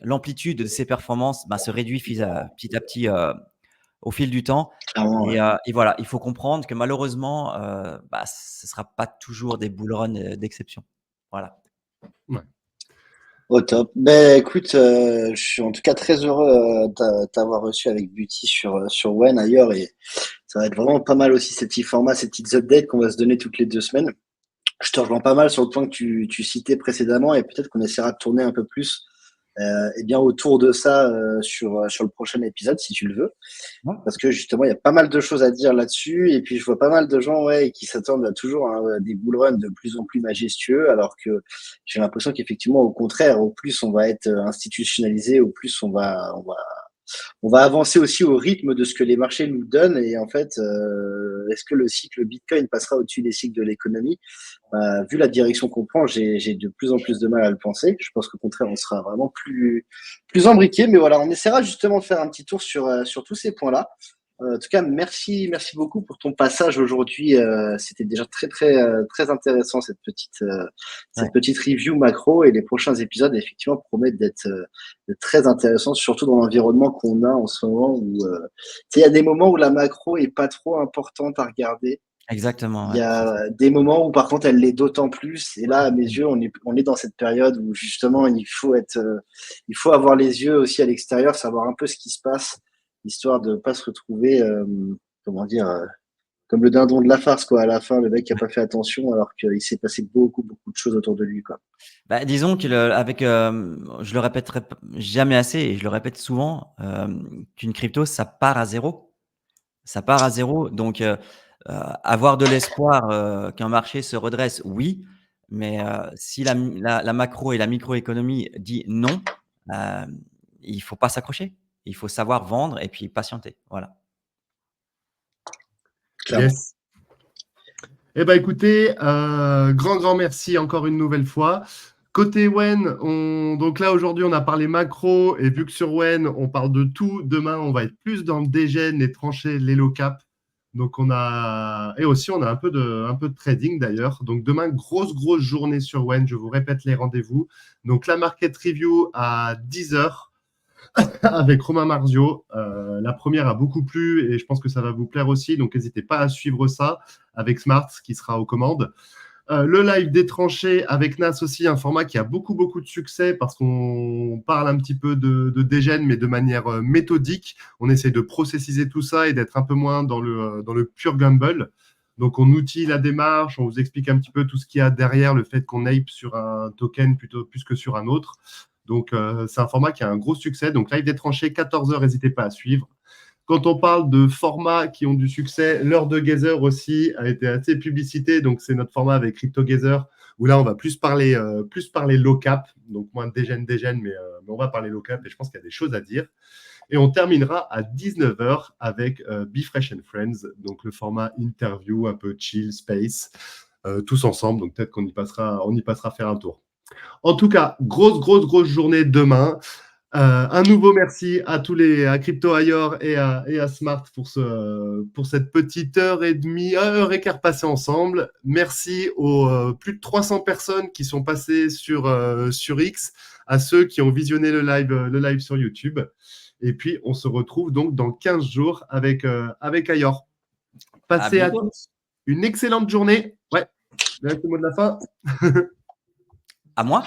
l'amplitude de ses performances se réduit petit à petit au fil du temps. Clairement, ouais. Et voilà, il faut comprendre que malheureusement, ce ne sera pas toujours des bull runs d'exception. Voilà. Ouais. Au top. Ben écoute, je suis en tout cas très heureux t'avoir reçu avec Buty sur Wen ailleurs et ça va être vraiment pas mal aussi ces petits formats, ces petites updates qu'on va se donner toutes les 2 semaines. Je te rejoins pas mal sur le point que tu citais précédemment et peut-être qu'on essaiera de tourner un peu plus et bien autour de ça sur le prochain épisode si tu le veux. Ouais. Parce que justement, il y a pas mal de choses à dire là-dessus. Et puis, je vois pas mal de gens qui s'attendent à toujours des bull runs de plus en plus majestueux, alors que j'ai l'impression qu'effectivement, au contraire, au plus on va être institutionnalisé, au plus on va avancer aussi au rythme de ce que les marchés nous donnent. Et en fait, est-ce que le cycle Bitcoin passera au-dessus des cycles de l'économie? Vu la direction qu'on prend, j'ai de plus en plus de mal à le penser. Je pense qu'au contraire, on sera vraiment plus embriqué. Mais voilà, on essaiera justement de faire un petit tour sur tous ces points-là. En tout cas, merci beaucoup pour ton passage aujourd'hui. C'était déjà très intéressant Ouais. cette petite review macro et les prochains épisodes effectivement promettent d'être très intéressants, surtout dans l'environnement qu'on a en ce moment où il y a des moments où la macro est pas trop importante à regarder. Exactement, Il y ouais, c'est ça. a des moments où par contre elle l'est d'autant plus. Et là, à mes yeux, on est dans cette période où justement il faut avoir les yeux aussi à l'extérieur, savoir un peu ce qui se passe, histoire de pas se retrouver, comment dire, comme le dindon de la farce quoi. À la fin, le mec qui a pas fait attention alors qu'il s'est passé beaucoup de choses autour de lui quoi. Disons que je le répéterai jamais assez et je le répète souvent, qu'une crypto, ça part à zéro. Ça part à zéro. Donc, avoir de l'espoir qu'un marché se redresse, oui. Mais si la macro et la microéconomie dit non, euh, il faut pas s'accrocher. Il faut savoir vendre et puis patienter. Voilà. Clairement. Yes. Eh ben écoutez, grand merci encore une nouvelle fois. Côté Wen, donc là aujourd'hui on a parlé macro et vu que sur Wen on parle de tout, demain on va être plus dans le dégène, les tranchées, les low cap. Donc et aussi on a un peu de trading d'ailleurs. Donc demain grosse journée sur Wen. Je vous répète les rendez-vous. Donc la market review à 10h avec Romain Marzio. La première a beaucoup plu et je pense que ça va vous plaire aussi. Donc n'hésitez pas à suivre ça avec Smart qui sera aux commandes. Le live des tranchées avec Nas aussi, un format qui a beaucoup de succès parce qu'on parle un petit peu de dégène, mais de manière méthodique. On essaie de processiser tout ça et d'être un peu moins dans le pur gamble. Donc, on outille la démarche, on vous explique un petit peu tout ce qu'il y a derrière le fait qu'on ape sur un token plutôt plus que sur un autre. Donc, c'est un format qui a un gros succès. Donc, live des tranchées, 14h, n'hésitez pas à suivre. Quand on parle de formats qui ont du succès, l'heure de Gazer aussi a été assez publicité. Donc, c'est notre format avec CryptoGazer où là, on va plus parler low cap. Donc, moins de dégène, mais on va parler low cap et je pense qu'il y a des choses à dire. Et on terminera à 19h avec Be Fresh and Friends, donc le format interview, un peu chill, space, tous ensemble. Donc, peut-être qu'on y passera faire un tour. En tout cas, grosse journée demain. Un nouveau merci à Crypto Ayor et à Smart pour cette petite heure et demie, heure et quart passée ensemble. Merci aux plus de 300 personnes qui sont passées sur X, à ceux qui ont visionné le live sur YouTube. Et puis, on se retrouve donc dans 15 jours avec Ayor. Passez à bientôt. tous une excellente journée. Ouais, là, le mot de la fin. À moi?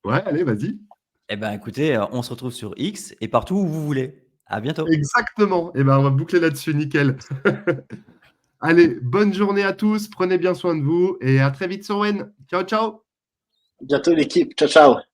Ouais, allez, vas-y. Eh ben, écoutez, on se retrouve sur X et partout où vous voulez. À bientôt. Exactement. Et ben, on va boucler là-dessus, nickel. Allez, bonne journée à tous. Prenez bien soin de vous et à très vite sur Wen. Ciao, ciao. Bientôt l'équipe. Ciao, ciao.